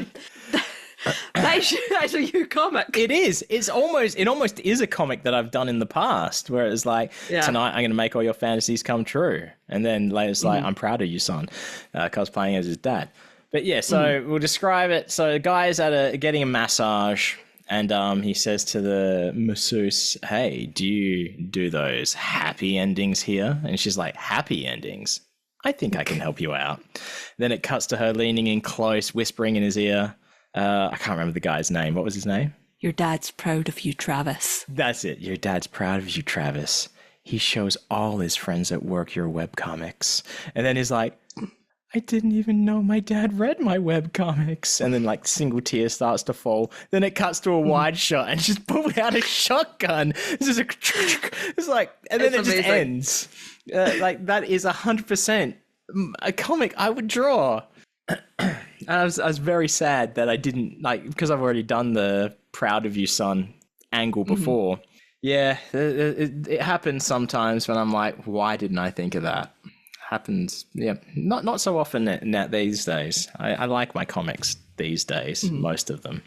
a new comic. It is. It almost is a comic that I've done in the past, where it's like, tonight I'm going to make all your fantasies come true, and then later it's like, I'm proud of you, son, cosplaying as his dad. But yeah, so we'll describe it. So the guy is getting a massage, and he says to the masseuse, "Hey, do you do those happy endings here?" And she's like, "Happy endings? I think I can help you out." Then it cuts to her leaning in close, whispering in his ear. I can't remember the guy's name. What was his name? Your dad's proud of you, Travis. That's it. Your dad's proud of you, Travis. He shows all his friends at work your webcomics. And then he's like, I didn't even know my dad read my webcomics. And then like single tear starts to fall. Then it cuts to a wide shot and she's pulling out a shotgun. It's like, and then it just ends. Like that is 100% a comic I would draw. I was very sad that I didn't, because I've already done the proud of you, son angle before. Yeah, it happens sometimes when I'm like, why didn't I think of that? Happens, yeah, not so often these days. I like my comics these days, most of them.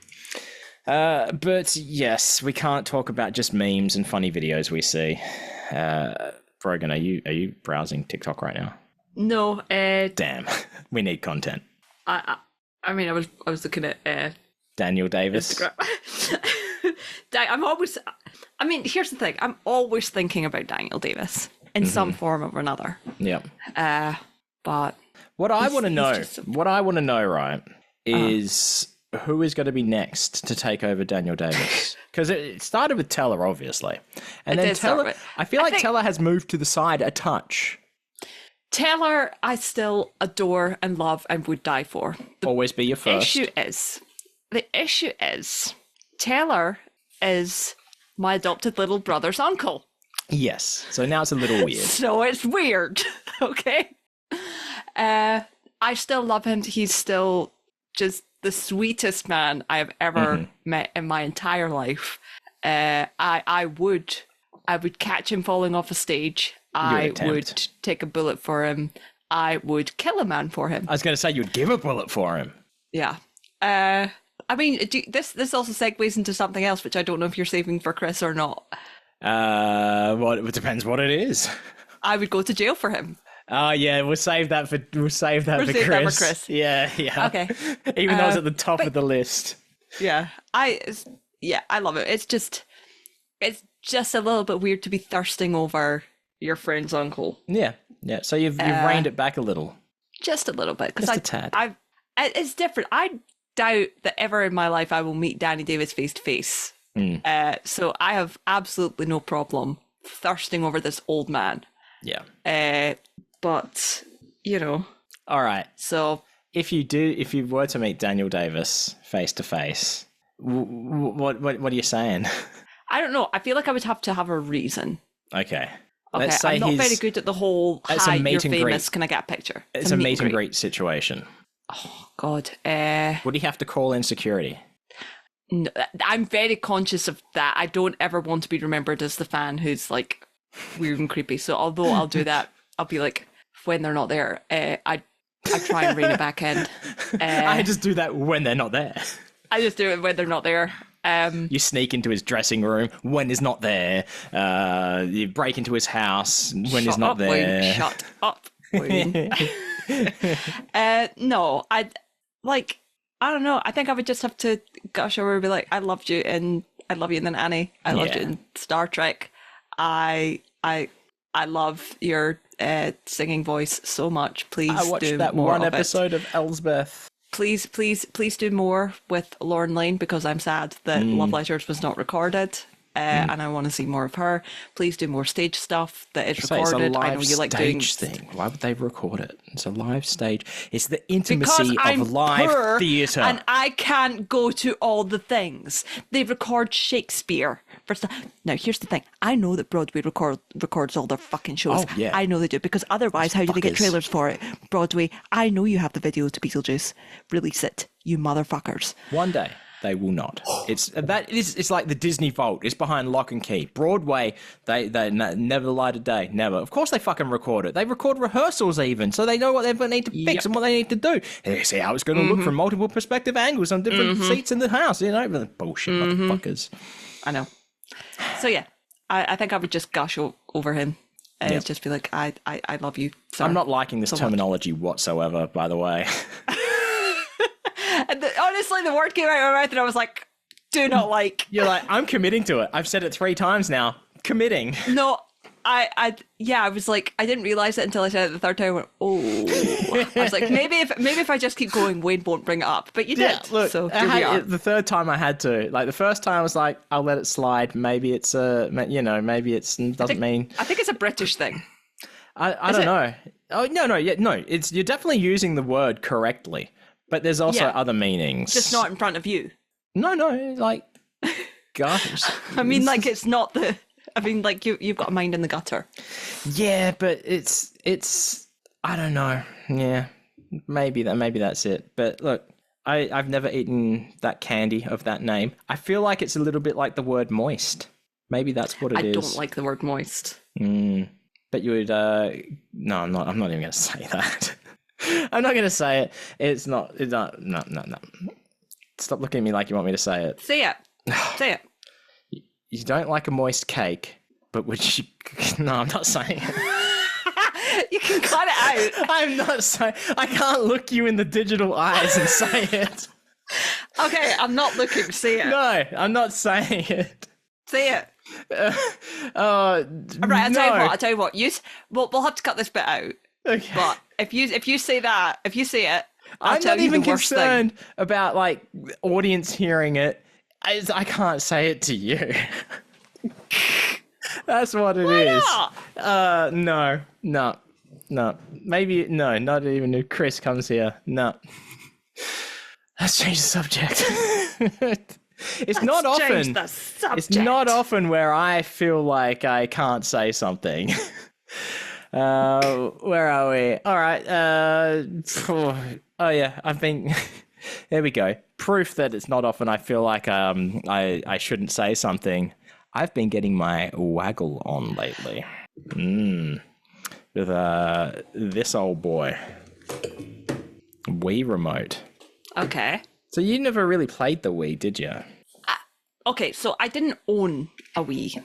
But yes, we can't talk about just memes and funny videos we see. Brogan, are you browsing TikTok right now? No. Damn, we need content. I mean, I was looking at Daniel Davis. I mean, here's the thing. I'm always thinking about Daniel Davis in some form or another. Yeah. But what I want to know, right, is who is going to be next to take over Daniel Davis? Because it started with Teller, obviously, and then Teller. I feel like Teller has moved to the side a touch. Teller, I still adore and love and would die for. Always be your first. The issue is, Teller is my adopted little brother's uncle. Yes. So now it's a little weird. So it's weird. Okay. I still love him. He's still just the sweetest man I have ever met in my entire life. I would catch him falling off a stage. I would take a bullet for him. I would kill a man for him. I was going to say you would give a bullet for him. Yeah. I mean, this also segues into something else, which I don't know if you're saving for Chris or not. Well, it depends what it is. I would go to jail for him. Oh yeah, we'll save that for Chris. Yeah. Okay. Even though it's at the top of the list. Yeah, I love it. It's just a little bit weird to be thirsting over your friend's uncle. Yeah. So you've reined it back a little. Just a little bit, because a tad. It's different. I doubt that ever in my life I will meet Danny Davis face to face. So I have absolutely no problem thirsting over this old man. Yeah. But, you know. All right. So if you were to meet Daniel Davis face to face, what are you saying? I don't know. I feel like I would have to have a reason. Okay. Okay, Let's say I'm not very good at the whole, hi, you're famous, can I get a picture? It's a meet and greet situation. Oh, God. Would he have to call in security? No, I'm very conscious of that. I don't ever want to be remembered as the fan who's, like, weird and creepy. So although I'll do that, I'll be like, when they're not there, I try and rein it back in. I just do that when they're not there. I just do it when they're not there. You sneak into his dressing room when he's not there. You break into his house when he's not there. Wayne, shut up, Wayne. No, I don't know. I think I would just have to gush over and be like, I loved you in Annie. I loved you in Star Trek. I love your singing voice so much. Please, I watched that one episode of Elsbeth. Please do more with Lauren Lane, because I'm sad that Love Letters was not recorded, and I want to see more of her. Please do more stage stuff that is recorded. I know you like doing thing. Why would they record it? It's a live stage. It's the intimacy of live theatre. And I can't go to all the things. They record Shakespeare. Now, here's the thing. I know that Broadway records all their fucking shows. Oh, yeah. I know they do, because otherwise, how do they get trailers for it? Broadway, I know you have the video to Beetlejuice. Release it, you motherfuckers. One day. They will not. It's like the Disney vault. It's behind lock and key. Broadway, they never light a day. Never. Of course they fucking record it. They record rehearsals even, so they know what they need to fix and what they need to do. They see how it's going to look from multiple perspective angles on different seats in the house. You know, bullshit motherfuckers. I know. So yeah, I think I would just gush over him. Just be like, I love you. Sir, I'm not liking this terminology whatsoever, by the way. And honestly, the word came out of my mouth and I was like, do not like. You're like, I'm committing to it. I've said it 3 times now. Committing. No, I was like, I didn't realise it until I said it the third time. I went, oh. I was like, maybe if I just keep going, Wayne won't bring it up. But you did. Look, so here we are. The third time I had to. Like, the first time I was like, I'll let it slide. Maybe it's maybe it's doesn't mean. I think it's a British thing. I don't know. Oh, no. You're definitely using the word correctly. But there's also other meanings. Just not in front of you. No, like, gosh. I mean, like, it's not the... I mean, like, you've got a mind in the gutter. Yeah, but it's... I don't know. Yeah, maybe that's it. But look, I've never eaten that candy of that name. I feel like it's a little bit like the word moist. Maybe that's what it is. I don't like the word moist. But you would... No, I'm not even going to say that. I'm not going to say it. It's not. No. Stop looking at me like you want me to say it. Say it. Say it. You don't like a moist cake, but would you... No, I'm not saying it. You can cut it out. I'm not saying... I can't look you in the digital eyes and say it. Okay, I'm not looking. Say it. No, I'm not saying it. Say it. Right, I'll tell you what. We'll have to cut this bit out. Okay. But if you say it, I'm not even concerned about like audience hearing it. I can't say it to you. That's what it is. Not? No. Maybe no. Not even if Chris comes here. No. Let's change the subject. It's not often where I feel like I can't say something. Where are we? All right. Oh yeah, I've been. There we go. Proof that it's not often I feel like I shouldn't say something. I've been getting my waggle on lately. With this old boy. Wii remote. Okay. So you never really played the Wii, did you? Okay, so I didn't own a Wii.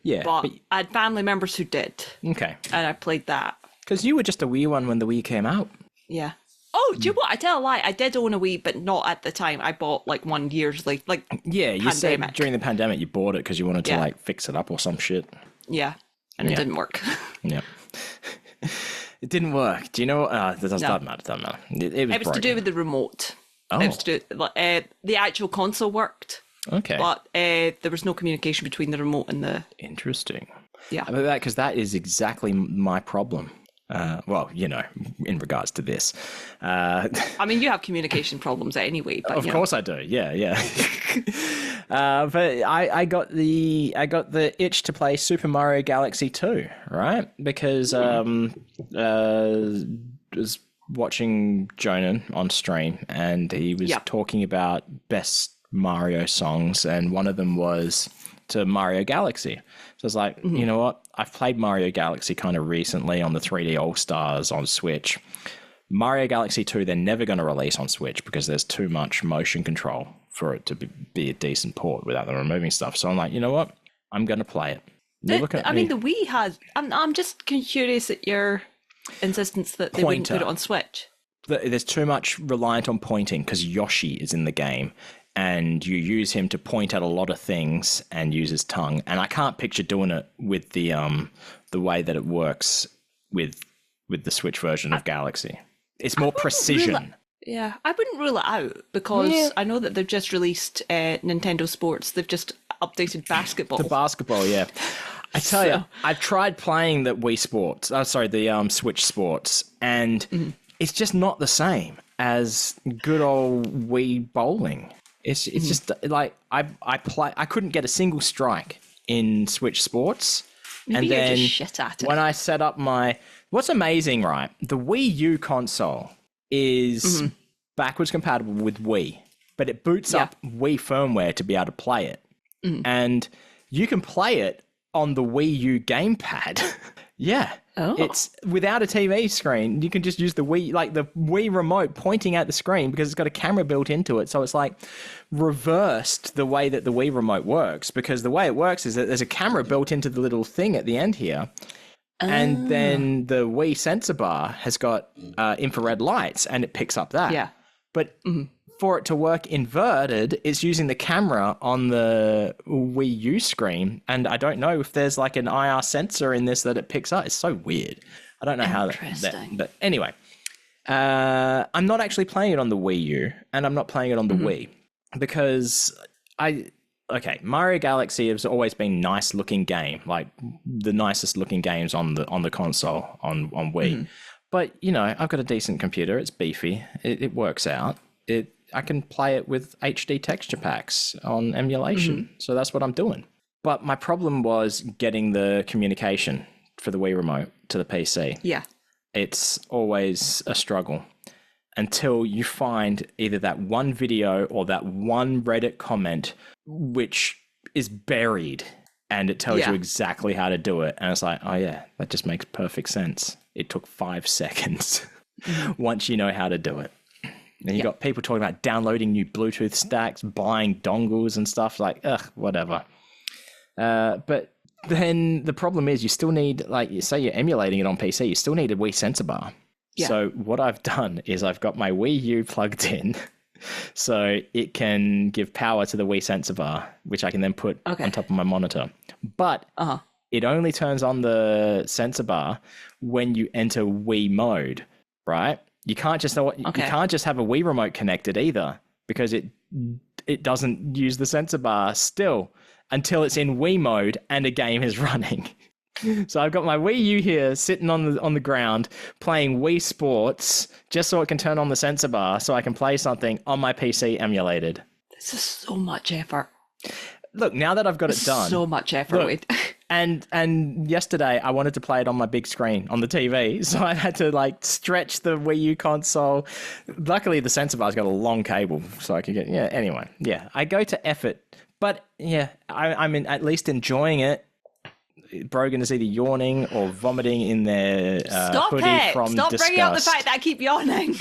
Yeah. But I had family members who did. Okay. And I played that. Because you were just a Wii one when the Wii came out. Yeah. Oh, do you know what? I tell a lie. I did own a Wii, but not at the time. I bought like 1 year's like yeah, you pandemic. said during the pandemic you bought it because you wanted to like fix it up or some shit. Yeah, and it didn't work. Yeah. It didn't work. Do you know? It doesn't matter. It was to do with the remote. Oh. It was to do the actual console worked. Okay. But there was no communication between the remote and the... Interesting. Yeah. Because that is exactly my problem. Well, in regards to this. I mean, you have communication problems anyway. But, of course I do. Yeah. But I got the itch to play Super Mario Galaxy 2, right? Because was watching Jonan on stream, and he was talking about best Mario songs, and one of them was to Mario Galaxy. So I was like, you know what? I've played Mario Galaxy kind of recently on the 3D All-Stars on Switch. Mario Galaxy 2, they're never going to release on Switch because there's too much motion control for it to be a decent port without them removing stuff. So I'm like, you know what? I'm going to play it. I mean, the Wii has... I'm just curious at your insistence that they wouldn't put it on Switch. There's too much reliant on pointing because Yoshi is in the game. And you use him to point at a lot of things and use his tongue. And I can't picture doing it with the way that it works with the Switch version of Galaxy. It's more precision. I wouldn't rule it out because I know that they've just released Nintendo Sports. They've just updated basketball. The basketball, yeah. I tell you, I've tried playing the Wii Sports. The Switch Sports, and it's just not the same as good old Wii bowling. It's just like I couldn't get a single strike in Switch Sports. Maybe you're just shit at it. When I set up what's amazing, right? The Wii U console is backwards compatible with Wii, but it boots up Wii firmware to be able to play it. And you can play it on the Wii U gamepad. Yeah. Oh. It's without a TV screen. You can just use the Wii remote pointing at the screen because it's got a camera built into it. So it's like reversed the way that the Wii remote works, because the way it works is that there's a camera built into the little thing at the end here. And then the Wii sensor bar has got infrared lights and it picks up that. Yeah. But for it to work inverted, it's using the camera on the Wii U screen. And I don't know if there's like an IR sensor in this that it picks up. It's so weird. I don't know how that. But anyway, I'm not actually playing it on the Wii U, and I'm not playing it on the Wii because Mario Galaxy has always been nice looking game, like the nicest looking games on the console on Wii. But I've got a decent computer. It's beefy. It works out. I can play it with HD texture packs on emulation. So that's what I'm doing. But my problem was getting the communication for the Wii remote to the PC. Yeah. It's always a struggle until you find either that one video or that one Reddit comment which is buried and it tells you exactly how to do it. And it's like, oh yeah, that just makes perfect sense. It took 5 seconds once you know how to do it. And you got people talking about downloading new Bluetooth stacks, buying dongles and stuff, like, whatever. But then the problem is you still need, like, say you're emulating it on PC, you still need a Wii sensor bar. Yeah. So what I've done is I've got my Wii U plugged in so it can give power to the Wii sensor bar, which I can then put on top of my monitor. But it only turns on the sensor bar when you enter Wii mode, right? You can't just you can't just have a Wii remote connected either, because it doesn't use the sensor bar still until it's in Wii mode and a game is running. So I've got my Wii U here sitting on the ground playing Wii Sports just so it can turn on the sensor bar so I can play something on my PC emulated. This is so much effort. Look, now that I've got it done. So much effort. Look, and yesterday I wanted to play it on my big screen on the TV, so I had to like stretch the Wii U console. Luckily, the sensor bar's got a long cable, so I could get Anyway, I go to effort, but I'm at least enjoying it. Brogan is either yawning or vomiting in their hoodie from disgust. Stop bringing up the fact that I keep yawning.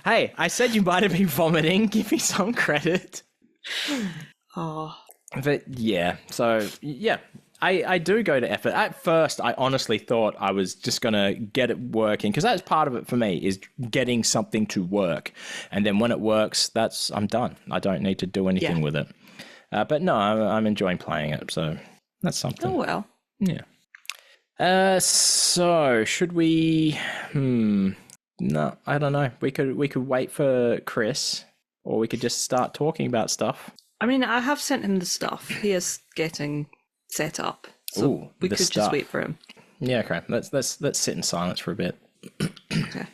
Hey, I said you might have been vomiting. Give me some credit. Oh. But I do go to effort. At first, I honestly thought I was just going to get it working, because that's part of it for me, is getting something to work. And then when it works, I'm done. I don't need to do anything with it. But no, I'm enjoying playing it, so that's something. Oh, well. Yeah. So should we... No, I don't know. We could wait for Chris, or we could just start talking about stuff. I mean, I have sent him the stuff. He is getting set up. So Ooh, we the could stuff. just wait for him. Yeah, okay. Let's sit in silence for a bit. Okay.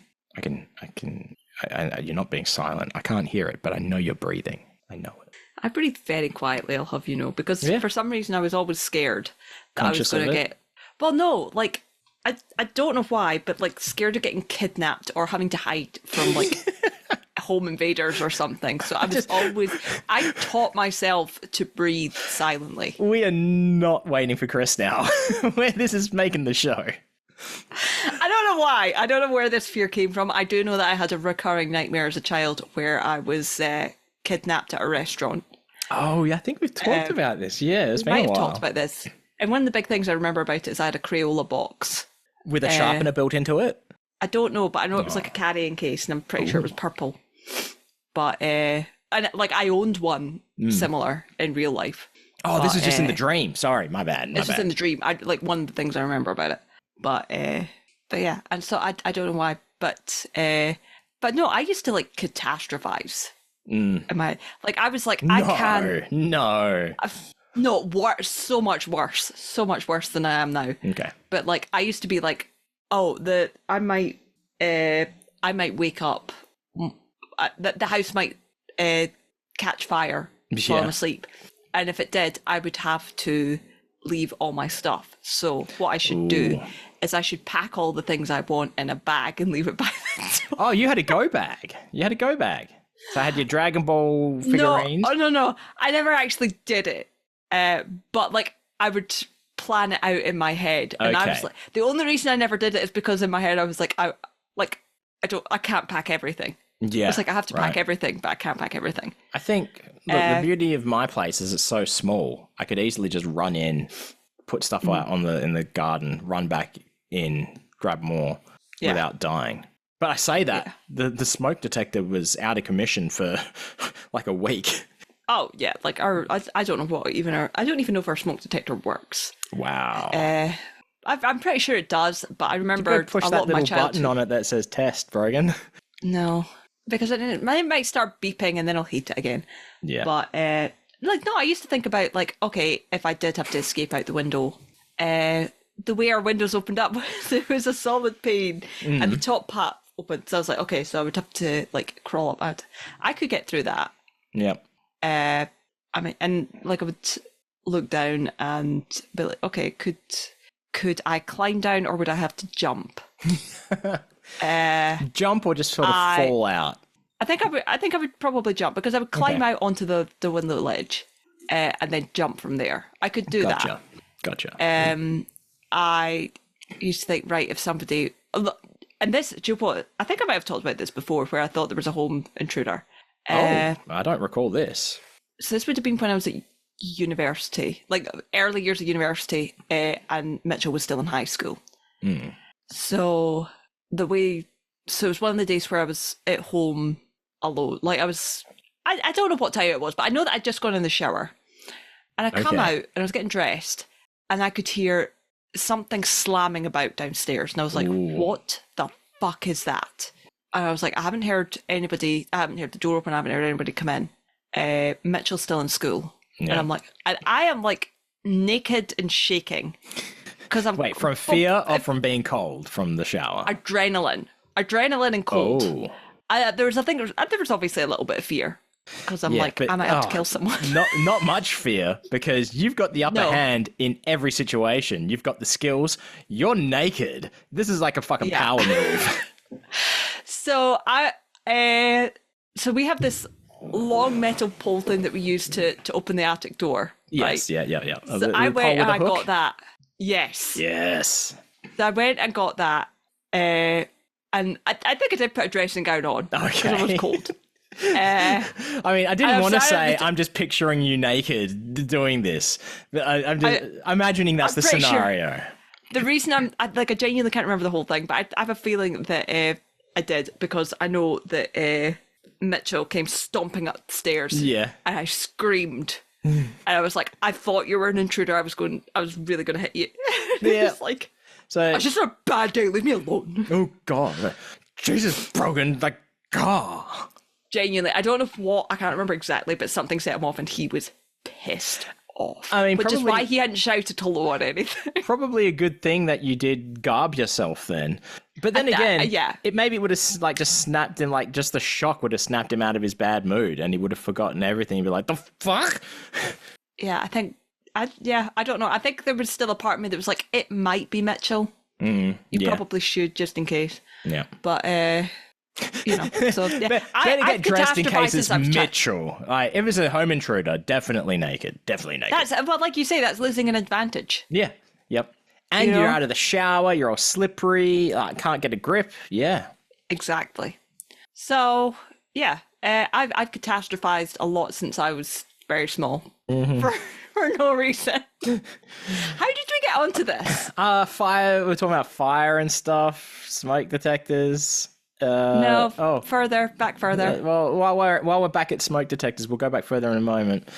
You're not being silent. I can't hear it, but I know you're breathing. I know it. I breathe very quietly, I'll have you know, because Yeah. for some reason I was always scared that Conscious I was of going to it? get. Well, no, like I don't know why, but like scared of getting kidnapped or having to hide from like home invaders or something. So I was I taught myself to breathe silently. We are not waiting for Chris now. This is making the show. I don't know why. I don't know where this fear came from. I do know that I had a recurring nightmare as a child where I was kidnapped at a restaurant. Oh, yeah, I think we've talked about this. Yeah, it's been Might a have while. talked about this. And one of the big things I remember about it is I had a Crayola box. With a sharpener built into it? I don't know, but I know it was like a carrying case, and I'm pretty sure it was purple. But and like I owned one similar in real life. Oh, this is just in the dream. Sorry, my bad. It's just in the dream. I like one of the things I remember about it. But yeah, and so I don't know why, but no, I used to like catastrophize. Am I like I was like I can No. no worse, so much worse than I am now. Okay. But like I used to be like, oh, I might wake up, the house might catch fire while I'm asleep, and if it did, I would have to leave all my stuff. So what I should do is I should pack all the things I want in a bag and leave it by the door. Oh, you had a go bag. So I had your Dragon Ball figurines. No. I never actually did it. But like I would plan it out in my head. And I was like, the only reason I never did it is because in my head I was like, I can't pack everything. Yeah. It's like I have to pack everything, but I can't pack everything. I think the beauty of my place is it's so small. I could easily just run in, put stuff out in the garden, run back in, grab more without dying. But I say that the smoke detector was out of commission for like a week. Oh yeah, like I don't know what I don't even know if our smoke detector works. Wow. I'm pretty sure it does, but I remember push a that lot of my little childhood. button on it that says test, Brogan. No, because it might start beeping and then I'll hate it again. Yeah. But like no, I used to think about like, okay, if I did have to escape out the window, the way our windows opened up there was a solid pane and the top part opened. So I was like, okay, so I would have to like crawl up out. I could get through that. Yep. I mean, and like I would look down and be like, okay, could I climb down or would I have to jump? Jump or just sort of fall out? I think I would probably jump because I would climb out onto the window ledge and then jump from there. I could do that. Gotcha. I used to think, right, if somebody, and this, do you know what? I think I might have talked about this before, where I thought there was a home intruder. I don't recall this. So this would have been when I was at university, like early years of university, and Mitchell was still in high school. So it was one of the days where I was at home alone. Like I don't know what time it was, but I know that I'd just gone in the shower, and I come out and I was getting dressed, and I could hear something slamming about downstairs, and I was like, what the fuck is that? And I was like, I haven't heard the door open, I haven't heard anybody come in. Mitchell's still in school. And I'm like, I am like naked and shaking. Wait, from fear or from being cold from the shower? Adrenaline and cold. There was obviously a little bit of fear. Because I'm like, I might have to kill someone. Not much fear, because you've got the upper hand in every situation. You've got the skills. You're naked. This is like a fucking power move. So so we have this long metal pole thing that we use to open the attic door. Yes, right? yeah. So I went and I got that. Yes. So I went and got that. And I think I did put a dressing gown on. Okay. Because it was cold. I mean, I didn't want to say I'm just picturing you naked doing this. I'm just imagining that's the scenario. Sure. The reason I genuinely can't remember the whole thing, but I have a feeling that I did, because I know that Mitchell came stomping upstairs. Yeah. And I screamed. And I was like, I thought you were an intruder. I was really going to hit you. Yeah. It's like, so I was just on a bad day. Leave me alone. Oh, God. Jesus, Brogan. Like, God. Genuinely, I don't know what, I can't remember exactly, but something set him off and he was pissed. off. I mean, which probably, is why he hadn't shouted hello or anything. Probably a good thing that you did garb yourself then. But then again, it maybe would have like just snapped him, like just the shock would have snapped him out of his bad mood, and he would have forgotten everything. He'd be like, "The fuck." Yeah, I don't know. I think there was still a part of me that was like, it might be Mitchell. You probably should, just in case. Yeah. But, you know, so yeah. Better get dressed in case it's Mitchell. Like, if it's a home intruder, definitely naked. Definitely naked. Well, like you say, that's losing an advantage. Yeah. Yep. And you're out of the shower, you're all slippery, can't get a grip. Yeah. Exactly. So, yeah, I've catastrophized a lot since I was very small. For no reason. How did we get onto this? Fire. We're talking about fire and stuff. Smoke detectors. Further. Back further. Well, while we're back at smoke detectors, we'll go back further in a moment.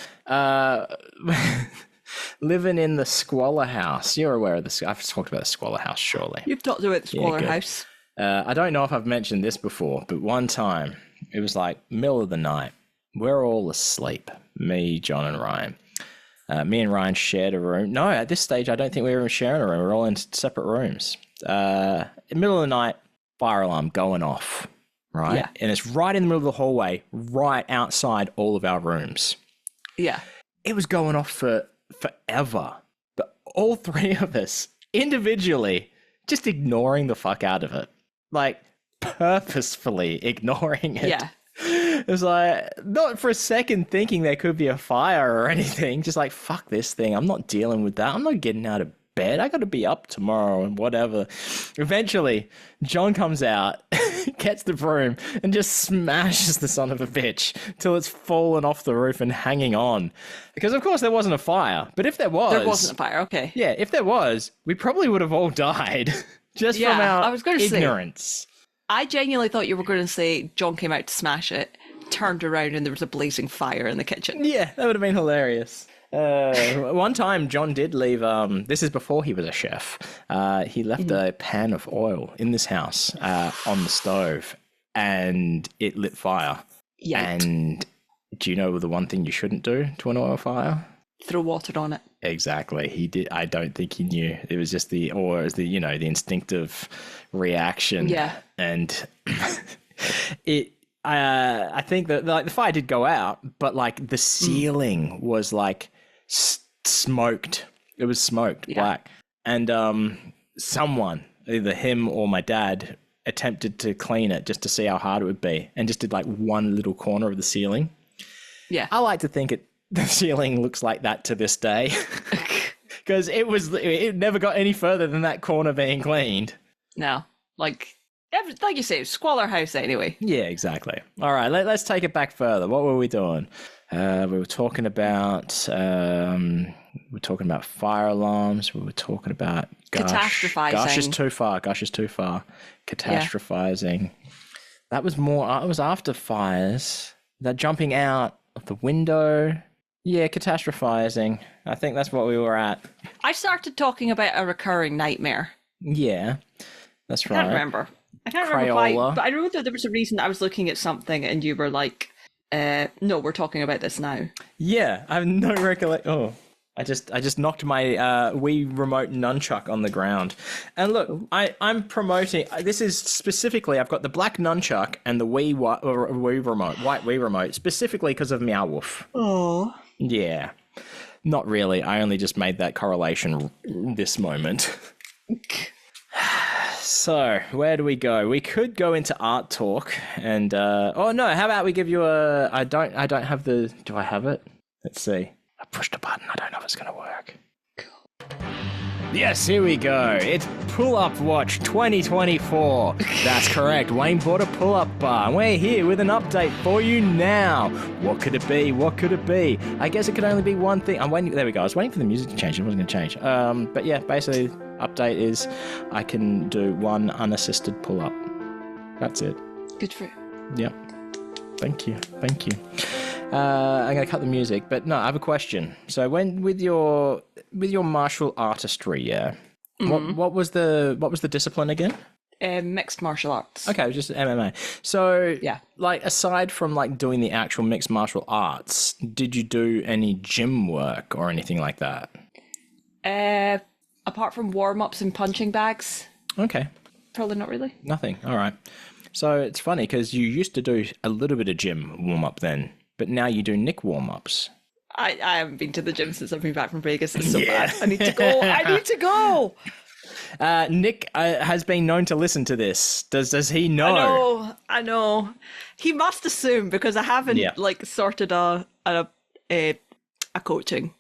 Living in the squalor house. You're aware of this. I've talked about the squalor house, surely. You've talked about the squalor house. I don't know if I've mentioned this before, but one time it was like middle of the night. We're all asleep. Me, John, and Ryan. Me and Ryan shared a room. No, at this stage, I don't think we were even sharing a room. We're all in separate rooms. In the middle of the night, fire alarm going off, right? Yeah. And it's right in the middle of the hallway, right outside all of our rooms. Yeah. It was going off for forever. But all three of us, individually, just ignoring the fuck out of it. Like, purposefully ignoring it. Yeah. It was like, not for a second thinking there could be a fire or anything. Just like, fuck this thing. I'm not dealing with that. I'm not getting out of bed. I got to be up tomorrow and whatever. Eventually, John comes out, gets the broom, and just smashes the son of a bitch till it's fallen off the roof and hanging on. Because, of course, there wasn't a fire. But if there was... There wasn't a fire, okay. Yeah, if there was, we probably would have all died. Just from our ignorance. I genuinely thought you were going to say John came out to smash it, turned around and there was a blazing fire in the kitchen. Yeah, that would have been hilarious. One time John did leave, this is before he was a chef, he left a pan of oil in this house on the stove and it lit fire. Yeah. And do you know the one thing you shouldn't do to an oil fire? Throw water on it. Exactly. He did. I don't think he knew. It was just the instinctive reaction. Yeah. And I think that the fire did go out, but like the ceiling was like smoked. It was smoked black. And someone, either him or my dad, attempted to clean it just to see how hard it would be, and just did like one little corner of the ceiling. Yeah. I like to think the ceiling looks like that to this day, because it never got any further than that corner being cleaned. No, like you say, squalor house anyway. Yeah, exactly. All right, let's take it back further. What were we doing? We were talking about fire alarms. We were talking about catastrophizing. Gush is too far. Catastrophizing. Yeah. That was more. It was after fires. That jumping out of the window. Yeah, catastrophizing. I think that's what we were at. I started talking about a recurring nightmare. Yeah, that's right. I can't remember why, but I remember there was a reason I was looking at something and you were like, no, we're talking about this now. Yeah, I have no recollection. Oh, I just knocked my Wii remote nunchuck on the ground. And look, I'm promoting, this is specifically, I've got the black nunchuck and the Wii remote, white Wii remote, specifically because of Meow Wolf. Oh. Yeah, not really. I only just made that correlation this moment. So, where do we go? We could go into art talk and, oh no, how about we give you I don't have the, do I have it? Let's see. I pushed a button. I don't know if it's going to work. Yes, here we go. It's Pull-Up Watch 2024. That's correct. Wayne bought a pull-up bar, and we're here with an update for you now. What could it be? What could it be? I guess it could only be one thing. I'm waiting. There we go. I was waiting for the music to change. It wasn't going to change. But yeah, basically, update is I can do one unassisted pull-up. That's it. Good for you. Yep. Thank you. I'm going to cut the music, but no, I have a question. So when with your martial artistry, yeah, what was the discipline again? Mixed martial arts. Okay, just MMA. So, Yeah. like, aside from, like, doing the actual mixed martial arts, did you do any gym work or anything like that? Apart from warm-ups and punching bags, Okay, probably not really. nothing. All right. So, it's funny because you used to do a little bit of gym warm-up then, but now you do Nick warm-ups. I haven't been to the gym since I've been back from Vegas. It's so bad. I need to go. I need to go. Nick has been known to listen to this. Does he know? I know. He must assume because I haven't like sorted a coaching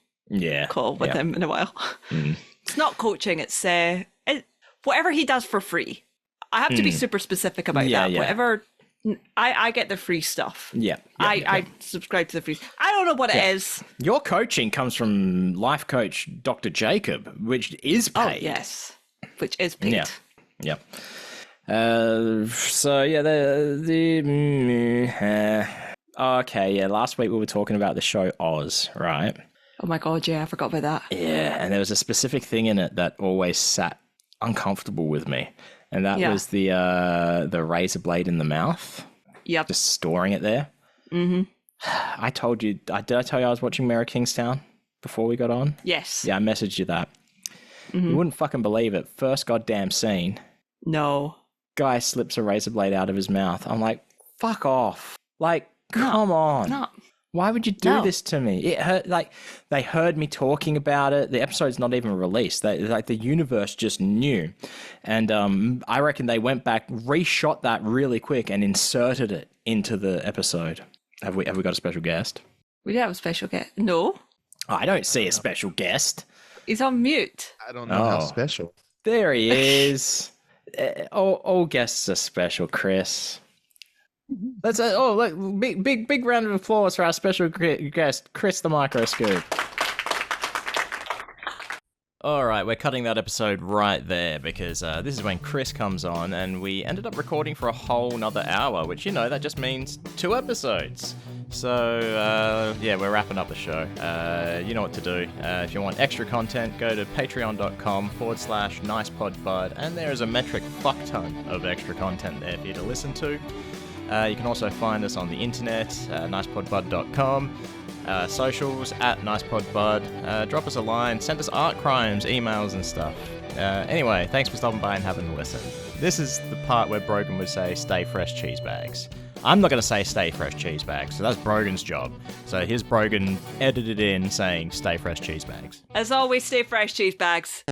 call with him in a while. It's not coaching. It's whatever he does for free. I have to be super specific about that. Yeah. Whatever. I get the free stuff. I subscribe to the free. I don't know what it is. Your coaching comes from life coach Dr. Jacob, which is paid. Oh, yes. Which is paid. Yeah. So yeah, okay, yeah. Last week we were talking about the show Oz, right? Oh my god, yeah, I forgot about that. Yeah, and there was a specific thing in it that always sat uncomfortable with me, and that was the razor blade in the mouth. Yep. Just storing it there. Mm-hmm. I told you. Did I tell you I was watching Mayor of Kingstown before we got on? Yes. Yeah, I messaged you that. Mm-hmm. You wouldn't fucking believe it. First goddamn scene. No. Guy slips a razor blade out of his mouth. I'm like, fuck off. Like, come on. No. Why would you do this to me? It hurt. Like, they heard me talking about it. The episode's not even released. The universe just knew. And I reckon they went back, reshot that really quick and inserted it into the episode. Have we got a special guest? We do have a special guest. No. I don't see a special guest. He's on mute. I don't know how special. There he is. All guests are special, Chris. Let's look, big round of applause for our special guest, Chris the Microscope. All right, we're cutting that episode right there because this is when Chris comes on, and we ended up recording for a whole nother hour, which, that just means 2 episodes. So, we're wrapping up the show. You know what to do. If you want extra content, go to patreon.com/nicepodbud, and there is a metric fuck ton of extra content there for you to listen to. You can also find us on the internet, nicepodbud.com. Socials at nicepodbud. Drop us a line, send us art crimes, emails and stuff. Anyway, thanks for stopping by and having a listen. This is the part where Brogan would say stay fresh cheese bags. I'm not going to say stay fresh cheese bags, so that's Brogan's job. So here's Brogan edited in saying stay fresh cheese bags. As always, stay fresh cheese bags.